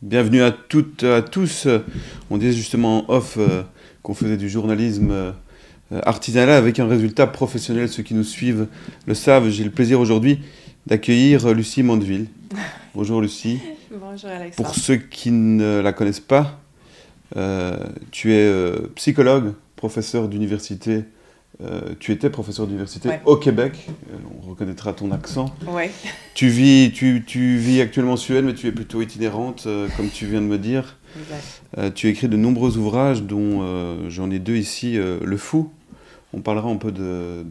Bienvenue à toutes, à tous. On disait justement en off qu'on faisait du journalisme artisanal avec un résultat professionnel. Ceux qui nous suivent le savent. J'ai le plaisir aujourd'hui d'accueillir Lucie Mandeville. Bonjour Lucie. Bonjour Alexandre. Pour ceux qui ne la connaissent pas, tu es psychologue, professeur d'université. Tu étais professeur d'université au Québec, on reconnaîtra ton accent. Ouais. Tu vis actuellement en Suède, mais tu es plutôt itinérante, comme tu viens de me dire. Tu as écrit de nombreux ouvrages, dont j'en ai deux ici, Le Fou. On parlera un peu de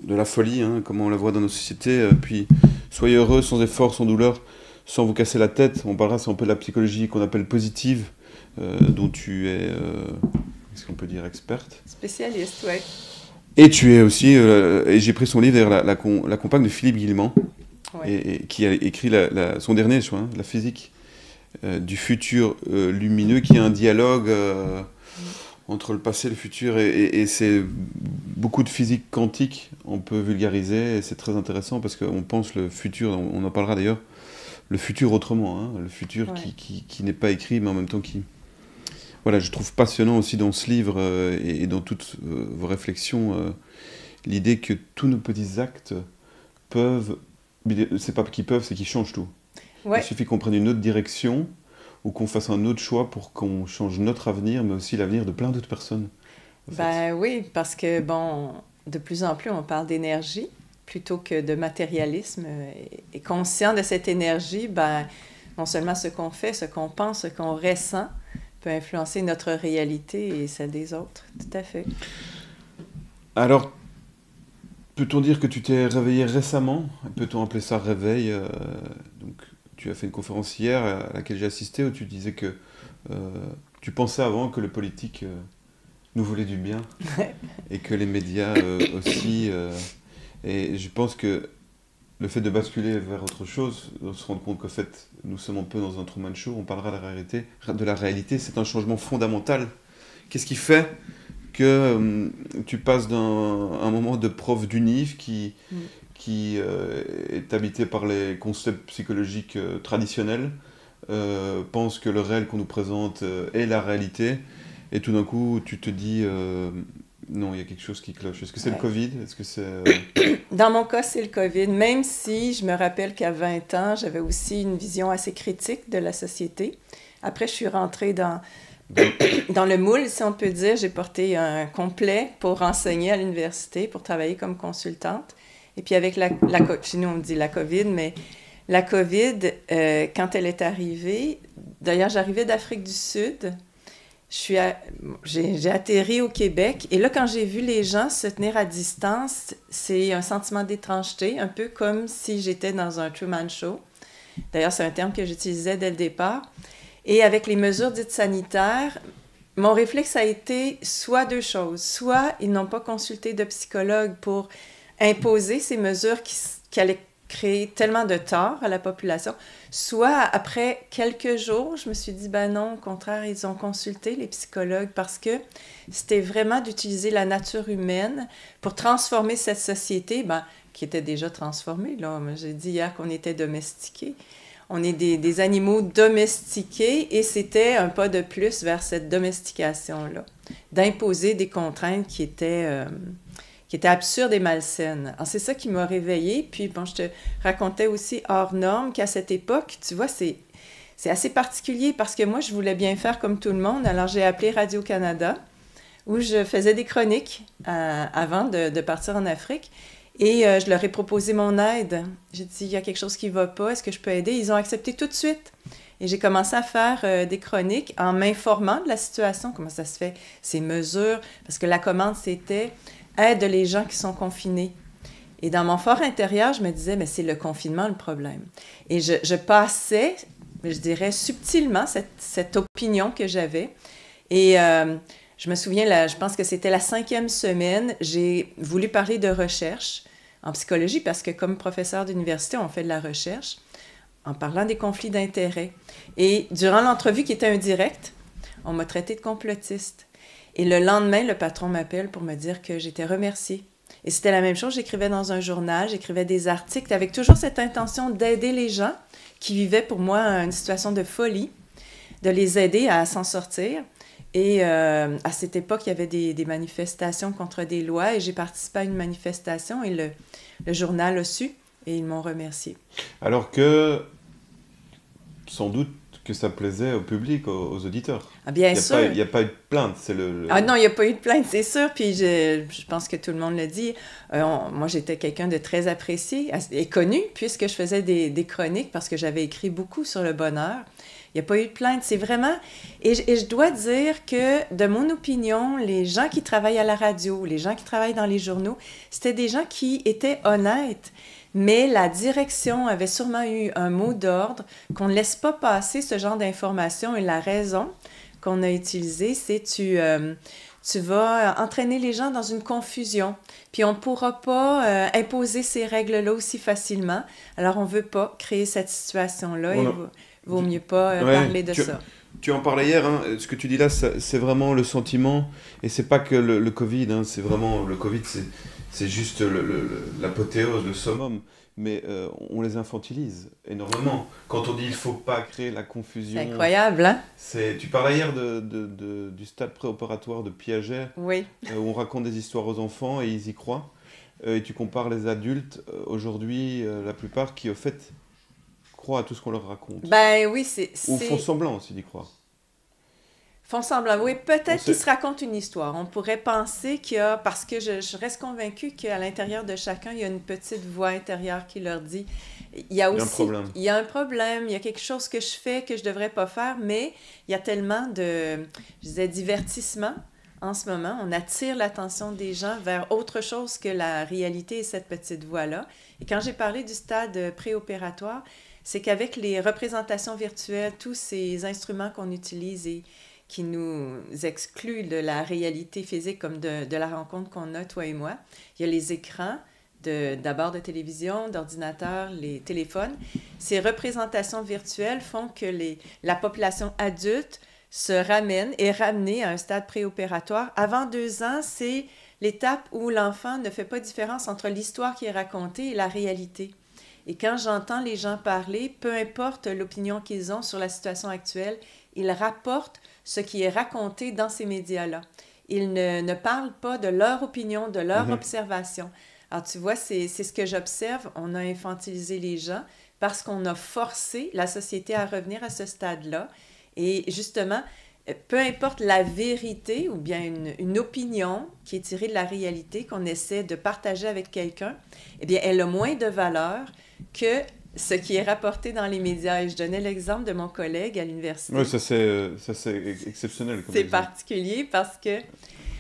la folie, hein, comment on la voit dans nos sociétés. Puis Soyez heureux, sans effort, sans douleur, sans vous casser la tête. On parlera, c'est un peu de la psychologie qu'on appelle positive, dont tu es... est-ce qu'on peut dire experte? Spécialiste, oui. Et tu es aussi, et j'ai pris son livre, d'ailleurs, la compagne de Philippe Guillemant, et qui a écrit son dernier, je crois, La physique du futur lumineux, qui est un dialogue entre le passé et le futur, et c'est beaucoup de physique quantique, on peut vulgariser, et c'est très intéressant, parce qu'on pense le futur, on en parlera d'ailleurs, le futur autrement, hein, le futur qui n'est pas écrit, mais en même temps qui... Voilà, je trouve passionnant aussi dans ce livre et dans toutes vos réflexions l'idée que tous nos petits actes peuvent, c'est pas qu'ils peuvent, c'est qu'ils changent tout. Il suffit qu'on prenne une autre direction ou qu'on fasse un autre choix pour qu'on change notre avenir, mais aussi l'avenir de plein d'autres personnes. Oui, parce que, bon, de plus en plus, on parle d'énergie plutôt que de matérialisme. Et conscient de cette énergie, non seulement ce qu'on fait, ce qu'on pense, ce qu'on ressent, peut influencer notre réalité et celle des autres, tout à fait. Alors, peut-on dire que tu t'es réveillé récemment? Peut-on appeler ça réveil? Donc, tu as fait une conférence hier à laquelle j'ai assisté où tu disais que tu pensais avant que le politique nous voulait du bien et que les médias aussi. Et je pense que le fait de basculer vers autre chose, de se rendre compte qu'en fait, nous sommes un peu dans un Truman Show, on parlera de la réalité, c'est un changement fondamental. Qu'est-ce qui fait que tu passes d'un moment de prof d'univ qui est habité par les concepts psychologiques traditionnels, pense que le réel qu'on nous présente est la réalité, et tout d'un coup, tu te dis... non, il y a quelque chose qui cloche. Est-ce que c'est le Covid? Est-ce que c'est... Dans mon cas, c'est le COVID, même si je me rappelle qu'à 20 ans, j'avais aussi une vision assez critique de la société. Après, je suis rentrée dans le moule, si on peut dire. J'ai porté un complet pour enseigner à l'université, pour travailler comme consultante. Et puis avec chez nous, on dit la COVID, mais la COVID, quand elle est arrivée, d'ailleurs, j'arrivais d'Afrique du Sud. J'ai atterri au Québec, et là, quand j'ai vu les gens se tenir à distance, c'est un sentiment d'étrangeté, un peu comme si j'étais dans un Truman Show. D'ailleurs, c'est un terme que j'utilisais dès le départ. Et avec les mesures dites sanitaires, mon réflexe a été soit deux choses. Soit ils n'ont pas consulté de psychologue pour imposer ces mesures qui allaient créer tellement de tort à la population. Soit, après quelques jours, je me suis dit, non, au contraire, ils ont consulté les psychologues parce que c'était vraiment d'utiliser la nature humaine pour transformer cette société, qui était déjà transformée. Là. J'ai dit hier qu'on était domestiqués. On est des animaux domestiqués et c'était un pas de plus vers cette domestication-là, d'imposer des contraintes qui étaient absurde et malsaine. Alors, c'est ça qui m'a réveillée. Puis, je te racontais aussi hors norme qu'à cette époque, tu vois, c'est assez particulier parce que moi, je voulais bien faire comme tout le monde. Alors, j'ai appelé Radio-Canada où je faisais des chroniques avant de partir en Afrique. Et je leur ai proposé mon aide. J'ai dit, il y a quelque chose qui ne va pas, est-ce que je peux aider? Ils ont accepté tout de suite. Et j'ai commencé à faire des chroniques en m'informant de la situation, comment ça se fait, ces mesures, parce que la commande, c'était « aide les gens qui sont confinés ». Et dans mon fort intérieur, je me disais, mais c'est le confinement le problème. Et je passais, je dirais, subtilement cette opinion que j'avais. Et je me souviens, je pense que c'était la 5e semaine, j'ai voulu parler de recherche en psychologie, parce que comme professeur d'université, on fait de la recherche, en parlant des conflits d'intérêts. Et durant l'entrevue, qui était un direct, on m'a traité de complotiste. Et le lendemain, le patron m'appelle pour me dire que j'étais remerciée. Et c'était la même chose, j'écrivais dans un journal, j'écrivais des articles avec toujours cette intention d'aider les gens qui vivaient pour moi une situation de folie, de les aider à s'en sortir. Et à cette époque, il y avait des manifestations contre des lois et j'ai participé à une manifestation et le journal a su et ils m'ont remercié. Alors que, sans doute, que ça plaisait au public, aux auditeurs. Ah, bien sûr. Il n'y a pas eu de plainte, c'est Ah non, il n'y a pas eu de plainte, c'est sûr. Puis je pense que tout le monde le dit. Moi, j'étais quelqu'un de très apprécié et connu puisque je faisais des chroniques parce que j'avais écrit beaucoup sur le bonheur. Il n'y a pas eu de plainte. C'est vraiment... Et je dois dire que, de mon opinion, les gens qui travaillent à la radio, les gens qui travaillent dans les journaux, c'était des gens qui étaient honnêtes. Mais la direction avait sûrement eu un mot d'ordre qu'on ne laisse pas passer ce genre d'informations. Et la raison qu'on a utilisée, c'est tu vas entraîner les gens dans une confusion. Puis on ne pourra pas imposer ces règles-là aussi facilement. Alors on ne veut pas créer cette situation-là. Il vaut mieux pas parler de ça. Tu en parlais hier, hein, ce que tu dis là, c'est vraiment le sentiment, et c'est pas que le Covid, hein, c'est vraiment, le Covid, c'est juste l'apothéose, le summum, mais on les infantilise énormément. Quand on dit il faut pas créer la confusion... C'est incroyable, hein? Tu parlais hier du stade préopératoire de Piaget, oui. Où on raconte des histoires aux enfants et ils y croient, et tu compares les adultes, aujourd'hui, la plupart qui, au fait... croient à tout ce qu'on leur raconte. Ben oui, c'est... Ou font semblant aussi d'y croire. Font semblant, oui. Peut-être qu'ils se racontent une histoire. On pourrait penser qu'il y a... Parce que je reste convaincue qu'à l'intérieur de chacun, il y a une petite voix intérieure qui leur dit... Il y a aussi... Il y a un problème. Il y a quelque chose que je fais que je ne devrais pas faire, mais il y a tellement de, je disais, divertissement en ce moment. On attire l'attention des gens vers autre chose que la réalité et cette petite voix-là. Et quand j'ai parlé du stade préopératoire, c'est qu'avec les représentations virtuelles, tous ces instruments qu'on utilise et qui nous excluent de la réalité physique comme de la rencontre qu'on a, toi et moi, il y a les écrans, d'abord de télévision, d'ordinateur, les téléphones. Ces représentations virtuelles font que la population adulte se ramène, est ramenée à un stade préopératoire. Avant 2 ans, c'est l'étape où l'enfant ne fait pas différence entre l'histoire qui est racontée et la réalité. Et quand j'entends les gens parler, peu importe l'opinion qu'ils ont sur la situation actuelle, ils rapportent ce qui est raconté dans ces médias-là. Ils ne parlent pas de leur opinion, de leur observation. Alors tu vois, c'est ce que j'observe. On a infantilisé les gens parce qu'on a forcé la société à revenir à ce stade-là. Et justement, peu importe la vérité ou bien une opinion qui est tirée de la réalité qu'on essaie de partager avec quelqu'un, eh bien, elle a moins de valeur que ce qui est rapporté dans les médias. Et je donnais l'exemple de mon collègue à l'université. Oui, ça c'est exceptionnel. C'est particulier parce que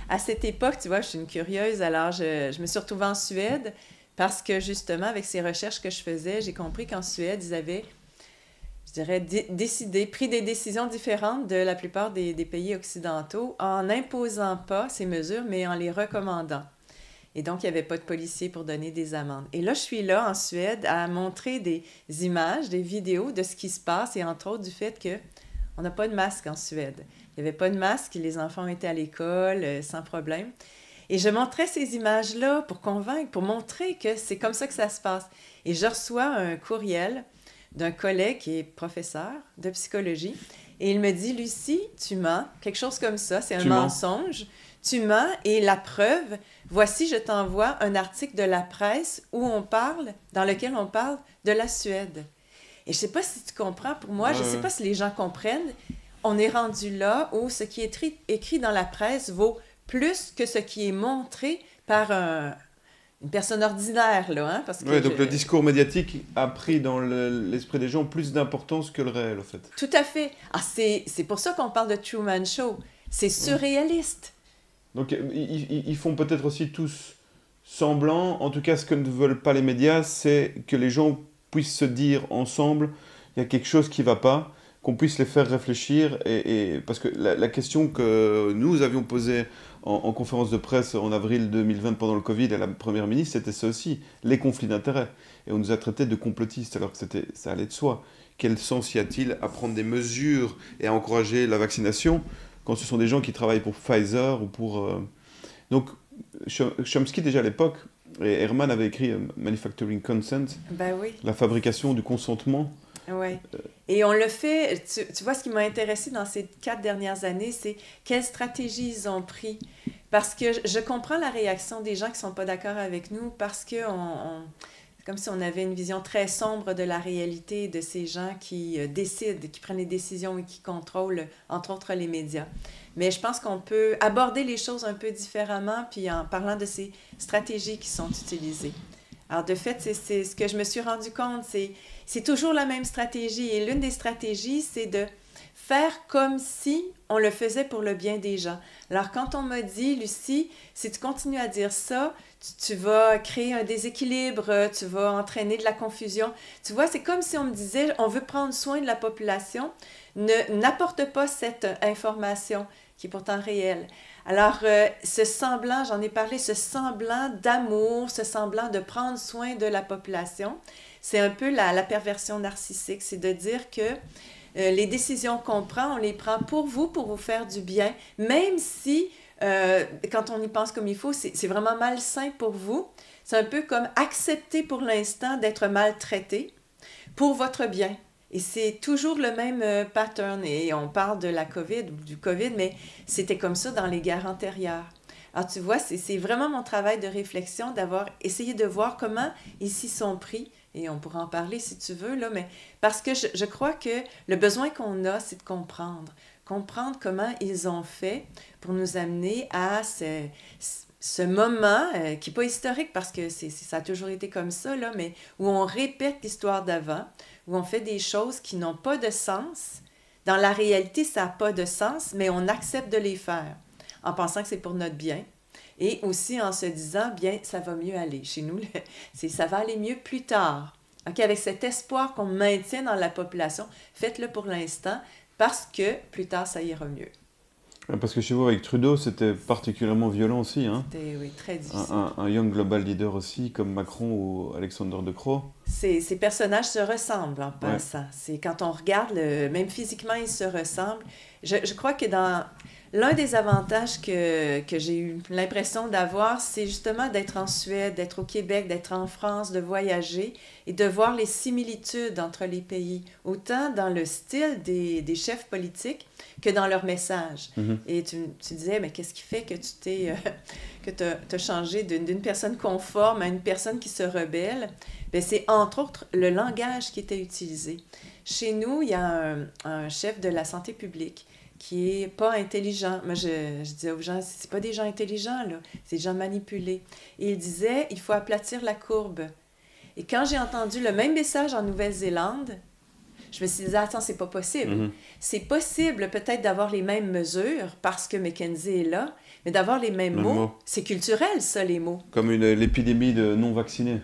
à cette époque, tu vois, je suis une curieuse, alors je me suis retrouvée en Suède parce que justement, avec ces recherches que je faisais, j'ai compris qu'en Suède, ils avaient, je dirais, pris des décisions différentes de la plupart des pays occidentaux en n'imposant pas ces mesures, mais en les recommandant. Et donc, il n'y avait pas de policiers pour donner des amendes. Et là, je suis là, en Suède, à montrer des images, des vidéos de ce qui se passe, et entre autres du fait qu'on n'a pas de masque en Suède. Il n'y avait pas de masque, les enfants étaient à l'école sans problème. Et je montrais ces images-là pour convaincre, pour montrer que c'est comme ça que ça se passe. Et je reçois un courriel d'un collègue qui est professeur de psychologie, et il me dit « Lucie, tu mens, quelque chose comme ça, c'est un mensonge. Tu mens, et la preuve, voici, je t'envoie un article de la presse dans lequel on parle de la Suède. » Et je ne sais pas si tu comprends, pour moi, je ne sais pas si les gens comprennent, on est rendu là où ce qui est écrit dans la presse vaut plus que ce qui est montré par une personne ordinaire, là, hein, parce que Ouais, donc le discours médiatique a pris dans l'esprit des gens plus d'importance que le réel, en fait. Tout à fait. Ah, c'est pour ça qu'on parle de Truman Show. C'est surréaliste. Donc ils font peut-être aussi tous semblant, en tout cas ce que ne veulent pas les médias, c'est que les gens puissent se dire ensemble, il y a quelque chose qui ne va pas, qu'on puisse les faire réfléchir, parce que la question que nous avions posée en conférence de presse en avril 2020 pendant le Covid à la Première ministre, c'était ça aussi, les conflits d'intérêts. Et on nous a traités de complotistes, alors que ça allait de soi. Quel sens y a-t-il à prendre des mesures et à encourager la vaccination quand ce sont des gens qui travaillent pour Pfizer ou pour... Donc, Chomsky, déjà à l'époque, et Herman avait écrit Manufacturing Consent, Ben oui. la fabrication du consentement. Oui. Et on le fait, tu vois, ce qui m'a intéressé dans ces 4 dernières années, c'est quelles stratégies ils ont pris. Parce que je comprends la réaction des gens qui ne sont pas d'accord avec nous, parce que c'est comme si on avait une vision très sombre de la réalité de ces gens qui décident, qui prennent les décisions et qui contrôlent, entre autres, les médias. Mais je pense qu'on peut aborder les choses un peu différemment, puis en parlant de ces stratégies qui sont utilisées. Alors, de fait, c'est ce que je me suis rendu compte, c'est toujours la même stratégie. Et l'une des stratégies, c'est de faire comme si on le faisait pour le bien des gens. Alors, quand on m'a dit, Lucie, si tu continues à dire ça, tu vas créer un déséquilibre, tu vas entraîner de la confusion. Tu vois, c'est comme si on me disait, on veut prendre soin de la population, n'apporte pas cette information qui est pourtant réelle. Alors, ce semblant, j'en ai parlé, ce semblant d'amour, ce semblant de prendre soin de la population, c'est un peu la perversion narcissique, c'est de dire que les décisions qu'on prend, on les prend pour vous faire du bien, même si, quand on y pense comme il faut, c'est vraiment malsain pour vous. C'est un peu comme accepter pour l'instant d'être maltraité pour votre bien. Et c'est toujours le même pattern. Et on parle de la COVID, du COVID, mais c'était comme ça dans les guerres antérieures. Alors tu vois, c'est vraiment mon travail de réflexion d'avoir essayé de voir comment ils s'y sont pris. Et on pourra en parler si tu veux, là, mais parce que je crois que le besoin qu'on a, c'est de comprendre. Comprendre comment ils ont fait pour nous amener à ce moment qui n'est pas historique parce que ça a toujours été comme ça, là, mais où on répète l'histoire d'avant, où on fait des choses qui n'ont pas de sens. Dans la réalité, ça n'a pas de sens, mais on accepte de les faire en pensant que c'est pour notre bien. Et aussi en se disant, bien, ça va mieux aller. Chez nous, ça va aller mieux plus tard. Okay? Avec cet espoir qu'on maintient dans la population, faites-le pour l'instant parce que plus tard, ça ira mieux. Parce que chez vous, avec Trudeau, c'était particulièrement violent aussi. Hein? C'était, oui, très difficile. Un young global leader aussi, comme Macron ou Alexander De Croo. Ces personnages se ressemblent en passant. C'est quand on regarde, même physiquement, ils se ressemblent. Je crois que l'un des avantages que j'ai eu l'impression d'avoir, c'est justement d'être en Suède, d'être au Québec, d'être en France, de voyager et de voir les similitudes entre les pays, autant dans le style des chefs politiques que dans leur message. Mm-hmm. Et tu disais, mais qu'est-ce qui fait que tu t'as changé d'une personne conforme à une personne qui se rebelle? Bien, c'est entre autres le langage qui était utilisé. Chez nous, il y a un chef de la santé publique qui est pas intelligent. Moi, je disais aux gens, c'est pas des gens intelligents, là, c'est des gens manipulés. Et il disait, il faut aplatir la courbe. Et quand j'ai entendu le même message en Nouvelle-Zélande, je me suis dit, attends, c'est pas possible. Mm-hmm. C'est possible peut-être d'avoir les mêmes mesures parce que McKenzie est là, mais d'avoir les mêmes mots, c'est culturel, ça, les mots. Comme l'épidémie de non-vaccinés.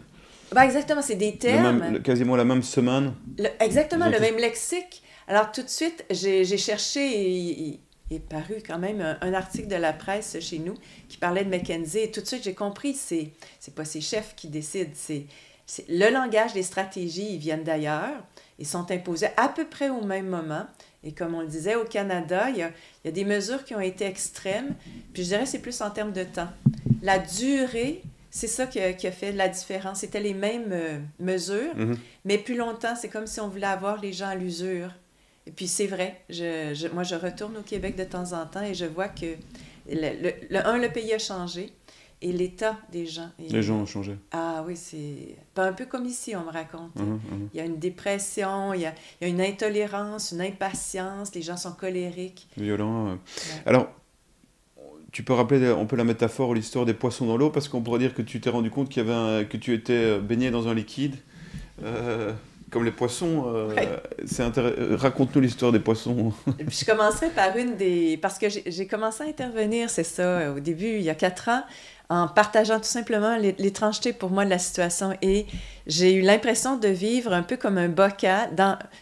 Ben exactement, c'est des termes. Quasiment la même semaine. Exactement, le même lexique. Alors, tout de suite, j'ai cherché et il est paru quand même un article de la presse chez nous qui parlait de McKenzie. Et tout de suite, j'ai compris, c'est pas ces chefs qui décident, c'est le langage, les stratégies, ils viennent d'ailleurs. Ils sont imposés à peu près au même moment. Et comme on le disait, au Canada, il y a des mesures qui ont été extrêmes. Puis je dirais que c'est plus en termes de temps. La durée, c'est ça qui a fait la différence. C'était les mêmes mesures, mais plus longtemps, c'est comme si on voulait avoir les gens à l'usure. Et puis c'est vrai, moi je retourne au Québec de temps en temps et je vois que le pays a changé et l'état des gens. Les gens ont changé. Ah oui, c'est pas un peu comme ici, on me raconte. Il y a une dépression, il y a une intolérance, une impatience, les gens sont colériques. Violents. Ouais. Alors, tu peux rappeler un peu la métaphore ou l'histoire des poissons dans l'eau, parce qu'on pourrait dire que tu t'es rendu compte que tu étais baigné dans un liquide, comme les poissons. Ouais. Raconte-nous l'histoire des poissons. Puis je commencerai par une des... Parce que j'ai commencé à intervenir, c'est ça, au début, il y a 4 ans, en partageant tout simplement l'étrangeté pour moi de la situation. Et j'ai eu l'impression de vivre un peu comme un bocal.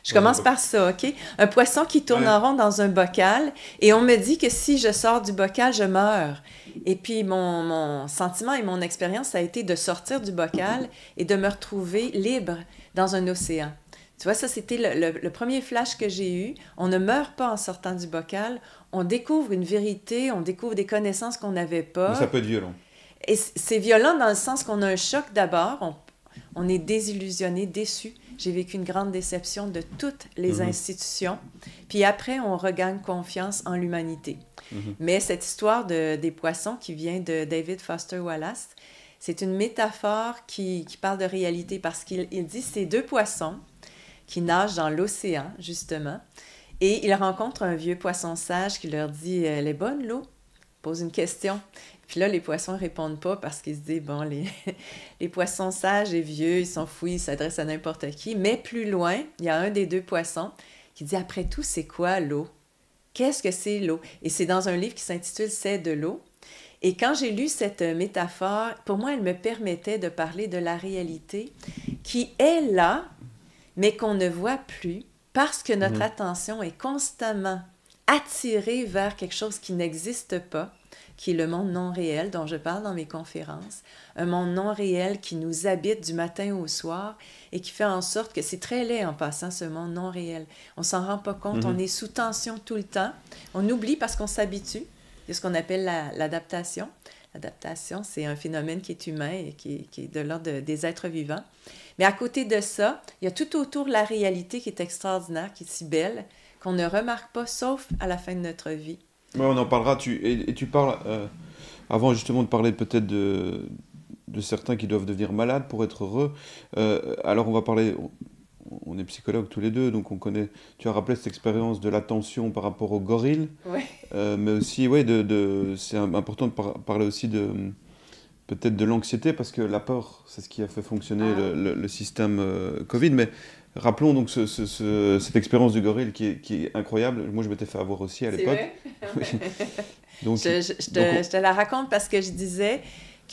Je commence par ça, OK? Un poisson qui tourne en rond dans un bocal. Et on me dit que si je sors du bocal, je meurs. Et puis mon sentiment et mon expérience, ça a été de sortir du bocal et de me retrouver libre dans un océan. Tu vois, ça, c'était le premier flash que j'ai eu. On ne meurt pas en sortant du bocal. On découvre une vérité, on découvre des connaissances qu'on n'avait pas. Mais ça peut être violent. Et c'est violent dans le sens qu'on a un choc d'abord. On est désillusionné, déçu. J'ai vécu une grande déception de toutes les institutions. Puis après, on regagne confiance en l'humanité. Mais cette histoire des poissons qui vient de David Foster Wallace, c'est une métaphore qui parle de réalité parce qu'il dit c'est 2 poissons qui nagent dans l'océan, justement, et ils rencontrent un vieux poisson sage qui leur dit « Elle est bonne, l'eau? » Pose une question. Puis là, les poissons ne répondent pas parce qu'ils se disent « Bon, les poissons sages et vieux, ils sont fous, ils s'adressent à n'importe qui. » Mais plus loin, il y a un des 2 poissons qui dit « Après tout, c'est quoi l'eau? Qu'est-ce que c'est l'eau? » Et c'est dans un livre qui s'intitule « C'est de l'eau ». Et quand j'ai lu cette métaphore, pour moi, elle me permettait de parler de la réalité qui est là, mais qu'on ne voit plus parce que notre attention est constamment attirée vers quelque chose qui n'existe pas, qui est le monde non réel dont je parle dans mes conférences, un monde non réel qui nous habite du matin au soir et qui fait en sorte que c'est très laid en passant ce monde non réel. On s'en rend pas compte, on est sous tension tout le temps, on oublie parce qu'on s'habitue. Il y a ce qu'on appelle l'adaptation. L'adaptation, c'est un phénomène qui est humain et qui est de l'ordre des êtres vivants. Mais à côté de ça, il y a tout autour la réalité qui est extraordinaire, qui est si belle, qu'on ne remarque pas, sauf à la fin de notre vie. Oui, on en parlera. Tu parles, avant justement de parler peut-être de certains qui doivent devenir malades pour être heureux. Alors on va parler... On est psychologues tous les deux, donc on connaît... Tu as rappelé cette expérience de l'attention par rapport au gorille, mais aussi, c'est important de parler aussi peut-être de l'anxiété, parce que la peur, c'est ce qui a fait fonctionner le système Covid. Mais rappelons donc cette expérience du gorille qui est incroyable. Moi, je m'étais fait avoir aussi à l'époque. C'est vrai? donc, je te la raconte parce que je disais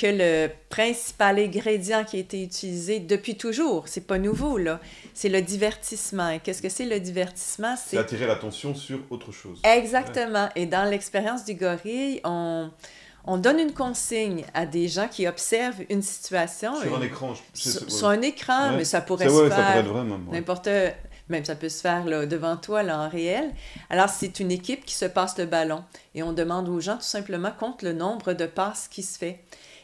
que le principal ingrédient qui a été utilisé depuis toujours, c'est pas nouveau, là, c'est le divertissement. Et qu'est-ce que c'est le divertissement? C'est attirer l'attention sur autre chose. Exactement. Et dans l'expérience du gorille, on donne une consigne à des gens qui observent une situation. Sur un écran. Sur un écran, mais ça pourrait se faire ça pourrait être vrai, même, n'importe... Même ça peut se faire là, devant toi, là, en réel. Alors, c'est une équipe qui se passe le ballon. Et on demande aux gens, tout simplement, compte le nombre de passes qui se fait.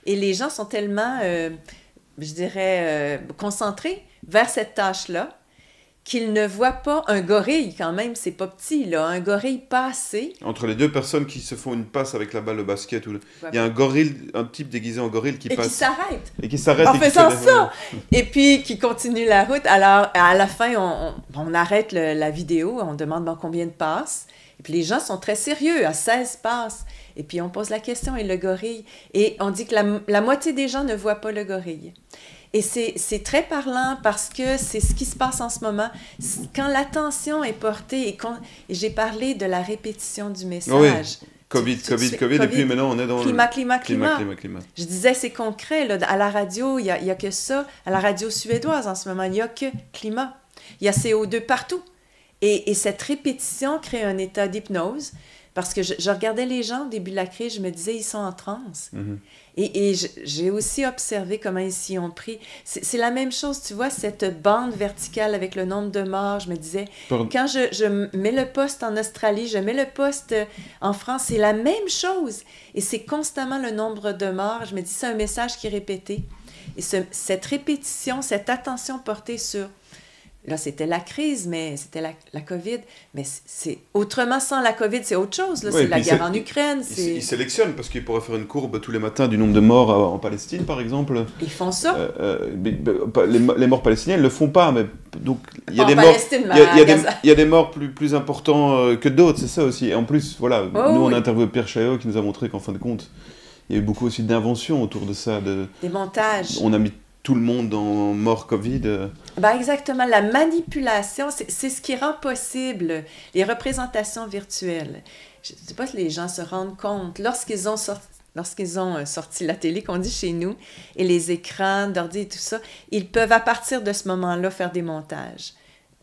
Et les gens sont tellement, je dirais, concentrés vers cette tâche-là qu'ils ne voient pas un gorille, quand même, c'est pas petit, là, un gorille passer. Entre les 2 personnes qui se font une passe avec la balle de basket, il y a un gorille, un type déguisé en gorille qui passe. Et qui s'arrête. En faisant ça! Et puis qui continue la route. Alors, à la fin, on arrête la vidéo, on demande combien de passes. Et puis les gens sont très sérieux, à 16 passes. Et puis on pose la question, et le gorille? Et on dit que la moitié des gens ne voient pas le gorille. Et c'est très parlant parce que c'est ce qui se passe en ce moment. Quand l'attention est portée, et j'ai parlé de la répétition du message. Oui. Covid, et puis maintenant on est dans climat. Je disais, c'est concret. Là, à la radio, il y a que ça. À la radio suédoise en ce moment, il n'y a que climat. Il y a CO2 partout. Et cette répétition crée un état d'hypnose. Parce que je regardais les gens au début de la crise, je me disais, ils sont en transe. Et j'ai aussi observé comment ils s'y ont pris. C'est la même chose, tu vois, cette bande verticale avec le nombre de morts. Je me disais, quand je mets le poste en Australie, je mets le poste en France, c'est la même chose. Et c'est constamment le nombre de morts. Je me dis, c'est un message qui est répété. Et cette répétition, cette attention portée sur Là, c'était la crise, mais c'était la COVID. Mais c'est autrement sans la COVID, c'est autre chose. Là. Ouais, C'est la guerre en Ukraine. Ils sélectionnent parce qu'ils pourraient faire une courbe tous les matins du nombre de morts en Palestine, par exemple. Ils font ça. Les morts palestiniens, ils le font pas, mais donc il y a En des morts, Palestine, mais à Gaza. il y a des morts plus importants que d'autres, c'est ça aussi. Et en plus, voilà, Oh, nous on oui. a interviewé Pierre Chaillot qui nous a montré qu'en fin de compte, il y a eu beaucoup aussi d'inventions autour de ça. Des montages. On a mis tout le monde en mort Covid. Ben exactement, la manipulation, c'est ce qui rend possible les représentations virtuelles. Je ne sais pas si les gens se rendent compte, lorsqu'ils ont sorti la télé, qu'on dit chez nous, et les écrans d'ordi et tout ça, ils peuvent à partir de ce moment-là faire des montages.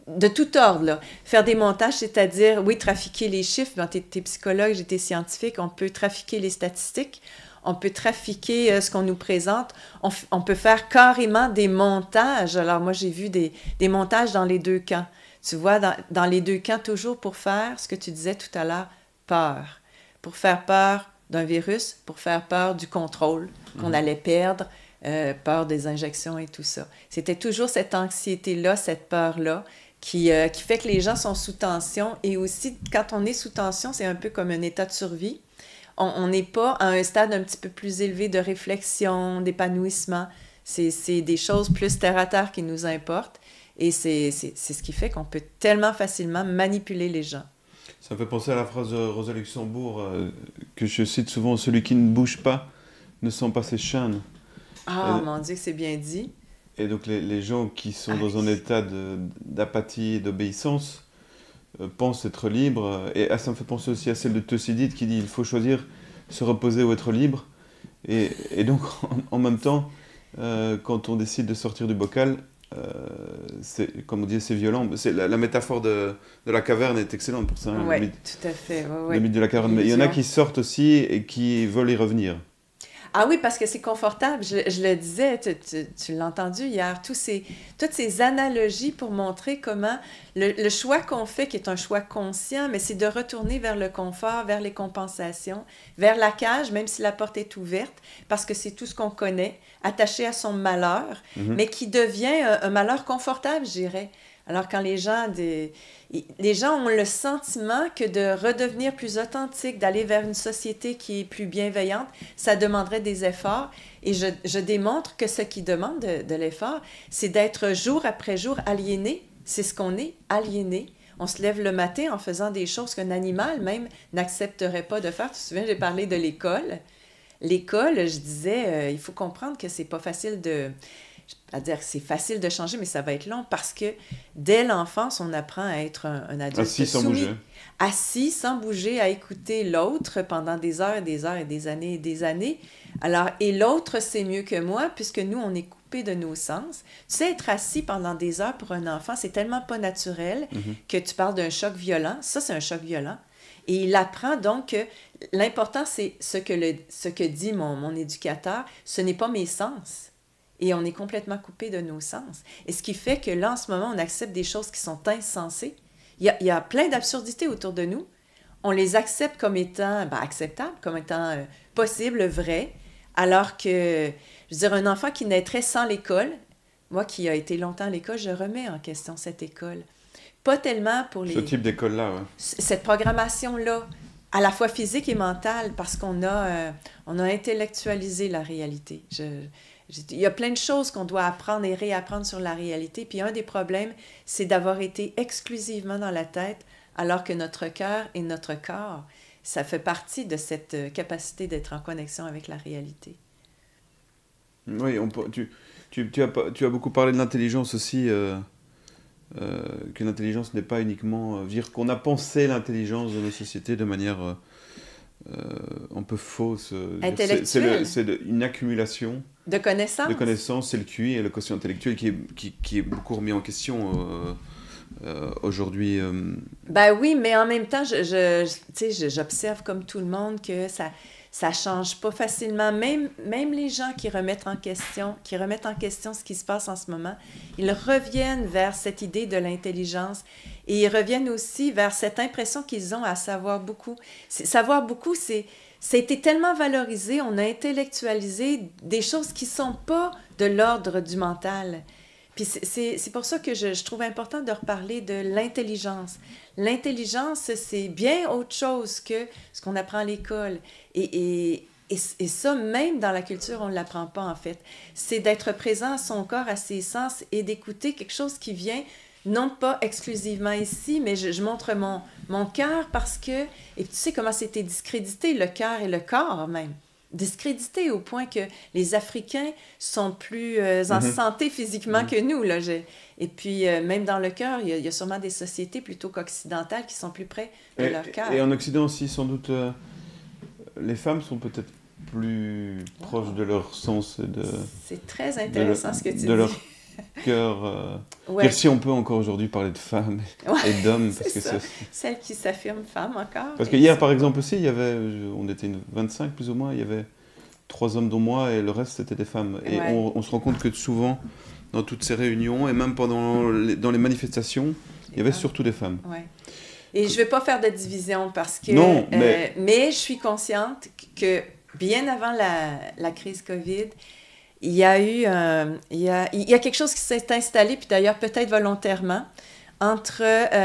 De tout ordre, là. Faire des montages, c'est-à-dire, oui, trafiquer les chiffres. Ben, t'es psychologue, j'étais scientifique, on peut trafiquer les statistiques, on peut trafiquer ce qu'on nous présente, on peut faire carrément des montages. Alors moi, j'ai vu des montages dans les deux camps. Tu vois, dans les deux camps, toujours pour faire ce que tu disais tout à l'heure, peur. Pour faire peur d'un virus, pour faire peur du contrôle qu'on allait perdre, peur des injections et tout ça. C'était toujours cette anxiété-là, cette peur-là, qui fait que les gens sont sous tension. Et aussi, quand on est sous tension, c'est un peu comme un état de survie. On n'est pas à un stade un petit peu plus élevé de réflexion, d'épanouissement. C'est des choses plus terre-à-terre qui nous importent. Et c'est ce qui fait qu'on peut tellement facilement manipuler les gens. Ça me fait penser à la phrase de Rosa Luxembourg que je cite souvent, celui qui ne bouge pas ne sent pas ses chaînes. Ah, mon Dieu, que c'est bien dit. Et donc les gens qui sont dans un état d'apathie et d'obéissance pensent être libres. Et ça me fait penser aussi à celle de Thucydide qui dit il faut choisir se reposer ou être libre. Et donc en même temps, quand on décide de sortir du bocal, comme on dit, c'est violent. La métaphore de la caverne est excellente pour ça. Hein, Oui, tout à fait. Ouais, le mythe de la caverne. Mais il y en a qui sortent aussi et qui veulent y revenir. Ah oui, parce que c'est confortable. Je le disais, tu l'as entendu hier, toutes ces analogies pour montrer comment le choix qu'on fait, qui est un choix conscient, mais c'est de retourner vers le confort, vers les compensations, vers la cage, même si la porte est ouverte, parce que c'est tout ce qu'on connaît, attaché à son malheur, mais qui devient un malheur confortable, je dirais. Alors quand les gens ont le sentiment que de redevenir plus authentique, d'aller vers une société qui est plus bienveillante, ça demanderait des efforts. Et je démontre que ce qui demande de l'effort, c'est d'être jour après jour aliéné. C'est ce qu'on est, aliéné. On se lève le matin en faisant des choses qu'un animal même n'accepterait pas de faire. Tu te souviens, j'ai parlé de l'école. L'école, je disais, il faut comprendre que c'est pas facile à dire que c'est facile de changer, mais ça va être long parce que dès l'enfance, on apprend à être un adulte assis sans soumis, bouger. assis sans bouger, à écouter l'autre pendant des heures et des années et des années. Alors, et l'autre, c'est mieux que moi, puisque nous, on est coupé de nos sens. Tu sais, être assis pendant des heures pour un enfant, c'est tellement pas naturel que tu parles d'un choc violent. Ça, c'est un choc violent. Et il apprend donc que l'important, c'est ce que dit mon éducateur, ce n'est pas mes sens. Et on est complètement coupé de nos sens. Et ce qui fait que là, en ce moment, on accepte des choses qui sont insensées. Il y a plein d'absurdités autour de nous. On les accepte comme étant acceptables, comme étant possibles, vraies, alors que, je veux dire, un enfant qui naîtrait sans l'école, moi qui ai été longtemps à l'école, je remets en question cette école. Pas tellement pour Ce type d'école-là, ouais. cette programmation-là, à la fois physique et mentale, parce qu'on a intellectualisé la réalité. Il y a plein de choses qu'on doit apprendre et réapprendre sur la réalité. Puis un des problèmes, c'est d'avoir été exclusivement dans la tête, alors que notre cœur et notre corps, ça fait partie de cette capacité d'être en connexion avec la réalité. Oui, tu as beaucoup parlé de l'intelligence aussi, que l'intelligence n'est pas uniquement... qu'on a pensé l'intelligence de nos sociétés de manière un peu fausse. Intellectuelle. C'est une accumulation de connaissances. C'est le QI et le quotient intellectuel qui est beaucoup remis en question aujourd'hui. Ben oui, mais en même temps, j'observe comme tout le monde que ça change pas facilement. Même les gens qui remettent en question ce qui se passe en ce moment, ils reviennent vers cette idée de l'intelligence et ils reviennent aussi vers cette impression qu'ils ont à savoir beaucoup. Savoir beaucoup, ça a été tellement valorisé, on a intellectualisé des choses qui ne sont pas de l'ordre du mental. Puis c'est pour ça que je trouve important de reparler de l'intelligence. L'intelligence, c'est bien autre chose que ce qu'on apprend à l'école. Et ça, même dans la culture, on ne l'apprend pas, en fait. C'est d'être présent à son corps, à ses sens, et d'écouter quelque chose qui vient, non pas exclusivement ici, mais je montre mon cœur parce que... Et tu sais comment c'était discrédité, le cœur et le corps, même. Discrédité au point que les Africains sont plus en santé physiquement que nous. Là. Et puis, même dans le cœur, il y a sûrement des sociétés plutôt qu'occidentales qui sont plus près de leur cœur. Et en Occident aussi, sans doute, les femmes sont peut-être plus proches de leur sens et de... C'est très intéressant ce que tu dis. De leur cœur. Si on peut encore aujourd'hui parler de femmes et d'hommes. Parce que celles qui s'affirment femmes encore. Parce que hier, par exemple, aussi, il y avait, on était 25 plus ou moins, il y avait 3 hommes dont moi et le reste, c'était des femmes. Et on se rend compte que souvent, dans toutes ces réunions, et même dans les manifestations, il y avait surtout des femmes. Ouais. Et je ne vais pas faire de division parce que... Non, mais je suis consciente que bien avant la crise COVID, il y a eu il y a quelque chose qui s'est installé, puis d'ailleurs peut-être volontairement, entre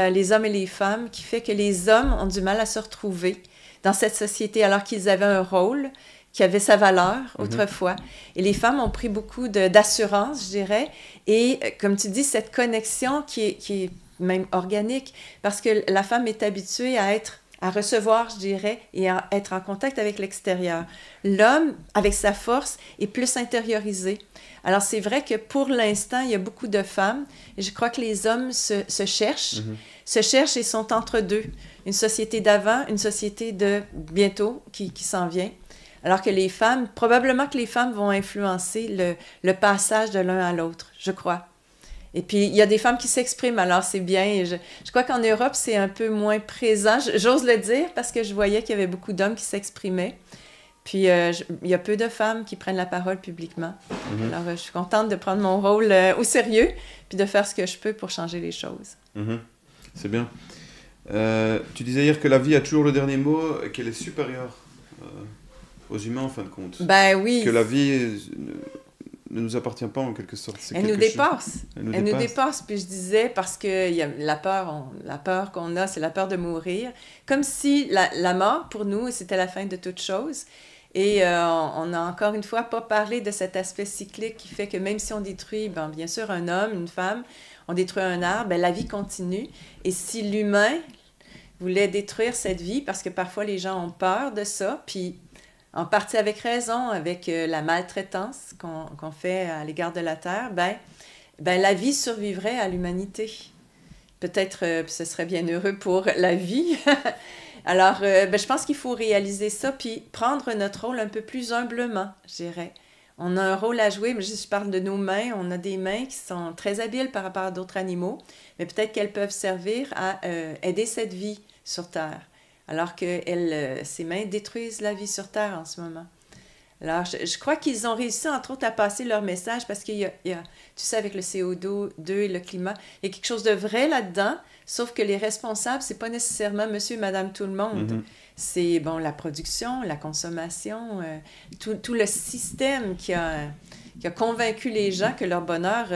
les hommes et les femmes, qui fait que les hommes ont du mal à se retrouver dans cette société alors qu'ils avaient un rôle qui avait sa valeur autrefois. Et les femmes ont pris beaucoup d'assurance, je dirais, et comme tu dis, cette connexion qui est même organique, parce que la femme est habituée à recevoir, je dirais, et à être en contact avec l'extérieur. L'homme, avec sa force, est plus intériorisé. Alors, c'est vrai que pour l'instant, il y a beaucoup de femmes, et je crois que les hommes se cherchent, et sont entre deux. Une société d'avant, une société de bientôt qui s'en vient. Alors que les femmes, probablement que les femmes vont influencer le passage de l'un à l'autre, je crois. Et puis, il y a des femmes qui s'expriment, alors c'est bien. Et je crois qu'en Europe, c'est un peu moins présent. J'ose le dire parce que je voyais qu'il y avait beaucoup d'hommes qui s'exprimaient. Puis, il y a peu de femmes qui prennent la parole publiquement. Alors, je suis contente de prendre mon rôle au sérieux puis de faire ce que je peux pour changer les choses. C'est bien. Tu disais hier que la vie a toujours le dernier mot et qu'elle est supérieure aux humains, en fin de compte. Ben oui. Que la vie ne nous appartient pas, en quelque sorte. Elle nous dépasse. Elle nous dépasse. Puis je disais, parce que y a la peur qu'on a, c'est la peur de mourir. Comme si la mort, pour nous, c'était la fin de toute chose. Et on n'a encore une fois pas parlé de cet aspect cyclique qui fait que même si on détruit, bien sûr, un homme, une femme, on détruit un arbre, la vie continue. Et si l'humain voulait détruire cette vie, parce que parfois les gens ont peur de ça, puis en partie avec raison, avec la maltraitance qu'on fait à l'égard de la Terre, la vie survivrait à l'humanité. Peut-être ce serait bien heureux pour la vie. Alors, je pense qu'il faut réaliser ça, puis prendre notre rôle un peu plus humblement, je dirais. On a un rôle à jouer, mais je parle de nos mains. On a des mains qui sont très habiles par rapport à d'autres animaux, mais peut-être qu'elles peuvent servir à aider cette vie sur Terre. Alors que ces mains détruisent la vie sur Terre en ce moment. Alors, je crois qu'ils ont réussi, entre autres, à passer leur message parce qu'il y a, tu sais, avec le CO2 et le climat, il y a quelque chose de vrai là-dedans, sauf que les responsables, c'est pas nécessairement monsieur et madame tout le monde. C'est, la production, la consommation, tout le système qui a convaincu les gens que leur bonheur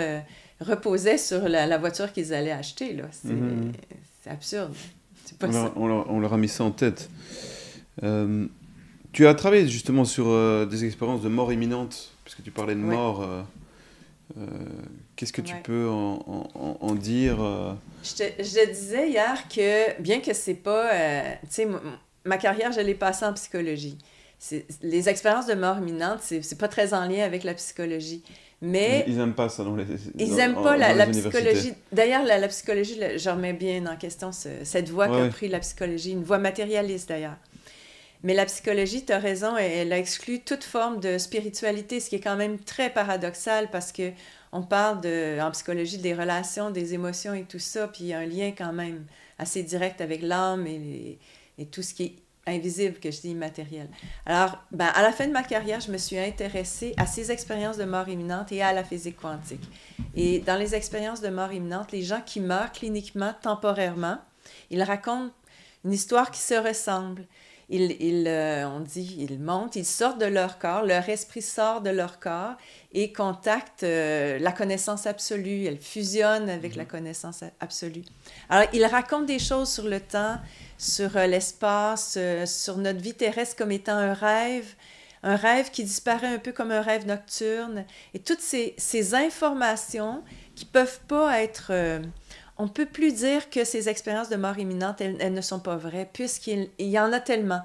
reposait sur la voiture qu'ils allaient acheter, là. C'est absurde. On leur a mis ça en tête. Tu as travaillé justement sur des expériences de mort imminente, puisque tu parlais de mort. Qu'est-ce que tu peux en dire Je te disais hier que, bien que c'est pas... tu sais, ma carrière, je l'ai passée en psychologie. Les expériences de mort imminente, c'est pas très en lien avec la psychologie. Mais ils n'aiment pas ça dans les Ils n'aiment pas la psychologie. D'ailleurs, la psychologie, je remets bien en question cette voie qu'a pris la psychologie, une voie matérialiste d'ailleurs. Mais la psychologie, tu as raison, elle a exclu toute forme de spiritualité, ce qui est quand même très paradoxal parce qu'on parle en psychologie des relations, des émotions et tout ça, puis il y a un lien quand même assez direct avec l'âme et tout ce qui est invisible, que je dis immatériel. Alors, à la fin de ma carrière, je me suis intéressée à ces expériences de mort imminente et à la physique quantique. Et dans les expériences de mort imminente, les gens qui meurent cliniquement, temporairement, ils racontent une histoire qui se ressemble. on dit, ils montent, ils sortent de leur corps, leur esprit sort de leur corps et contacte la connaissance absolue. Elle fusionne avec la connaissance absolue. Alors, ils racontent des choses sur le temps, sur l'espace, sur notre vie terrestre comme étant un rêve qui disparaît un peu comme un rêve nocturne. Et toutes ces informations qui peuvent pas être... on ne peut plus dire que ces expériences de mort imminente, elles ne sont pas vraies, puisqu'il y en a tellement.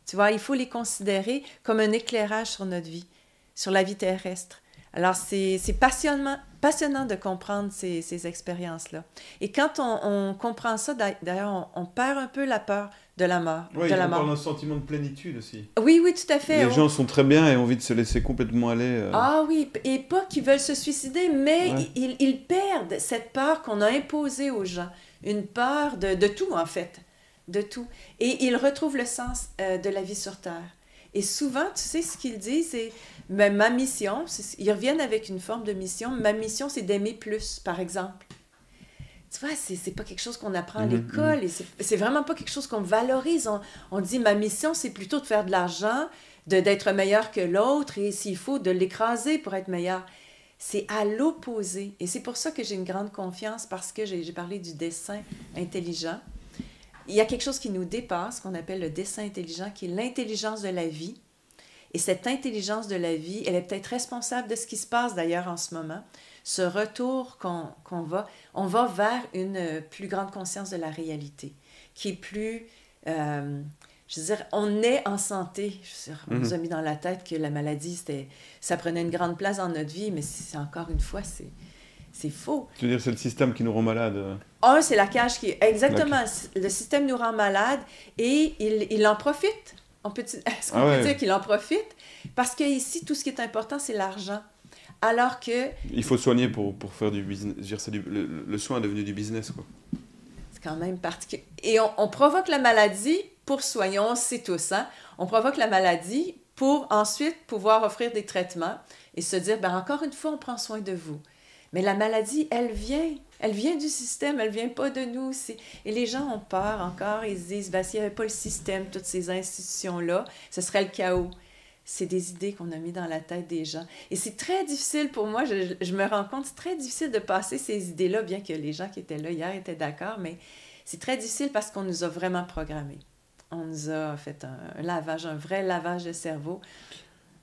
Tu vois, il faut les considérer comme un éclairage sur notre vie, sur la vie terrestre. Alors, c'est passionnant de comprendre ces expériences-là. Et quand on comprend ça, d'ailleurs, on perd un peu la peur de la mort. Oui, de la on mort. parle d'un sentiment de plénitude aussi. Oui, oui, tout à fait. Les gens sont très bien et ont envie de se laisser complètement aller. Ah oui, et pas qu'ils veulent se suicider, mais Ouais. ils perdent cette peur qu'on a imposée aux gens. Une peur de tout, en fait. De tout. Et ils retrouvent le sens de la vie sur Terre. Et souvent, tu sais, ce qu'ils disent, c'est ma mission, ils reviennent avec une forme de mission. Ma mission, c'est d'aimer plus, par exemple. Tu vois, c'est pas quelque chose qu'on apprend à l'école et c'est vraiment pas quelque chose qu'on valorise. On dit, ma mission, c'est plutôt de faire de l'argent, d'être meilleur que l'autre et s'il faut, de l'écraser pour être meilleur. C'est à l'opposé. Et c'est pour ça que j'ai une grande confiance parce que j'ai parlé du dessin intelligent. Il y a quelque chose qui nous dépasse, qu'on appelle le dessin intelligent, qui est l'intelligence de la vie. Et cette intelligence de la vie, elle est peut-être responsable de ce qui se passe d'ailleurs en ce moment. Ce retour qu'on va, on va vers une plus grande conscience de la réalité, qui est plus, je veux dire, on est en santé. Je veux dire, on nous a mis dans la tête que la maladie, ça prenait une grande place dans notre vie, mais encore une fois, c'est faux. Tu veux dire, c'est le système qui nous rend malades. C'est la cage qui... Exactement. Le système nous rend malade et il en profite. Est-ce qu'on peut dire qu'il en profite? Parce qu'ici, tout ce qui est important, c'est l'argent. Alors que... Il faut soigner pour faire du business. Le soin est devenu du business, quoi. C'est quand même particulier. Et on provoque la maladie pour soigner. On sait tous, hein? On provoque la maladie pour ensuite pouvoir offrir des traitements et se dire, encore une fois, on prend soin de vous. Mais la maladie, elle vient du système, elle vient pas de nous. Et les gens ont peur encore, ils se disent, s'il n'y avait pas le système, toutes ces institutions-là, ce serait le chaos. C'est des idées qu'on a mis dans la tête des gens. Et c'est très difficile pour moi, je me rends compte, c'est très difficile de passer ces idées-là, bien que les gens qui étaient là hier étaient d'accord, mais c'est très difficile parce qu'on nous a vraiment programmés. On nous a fait un lavage, un vrai lavage de cerveau.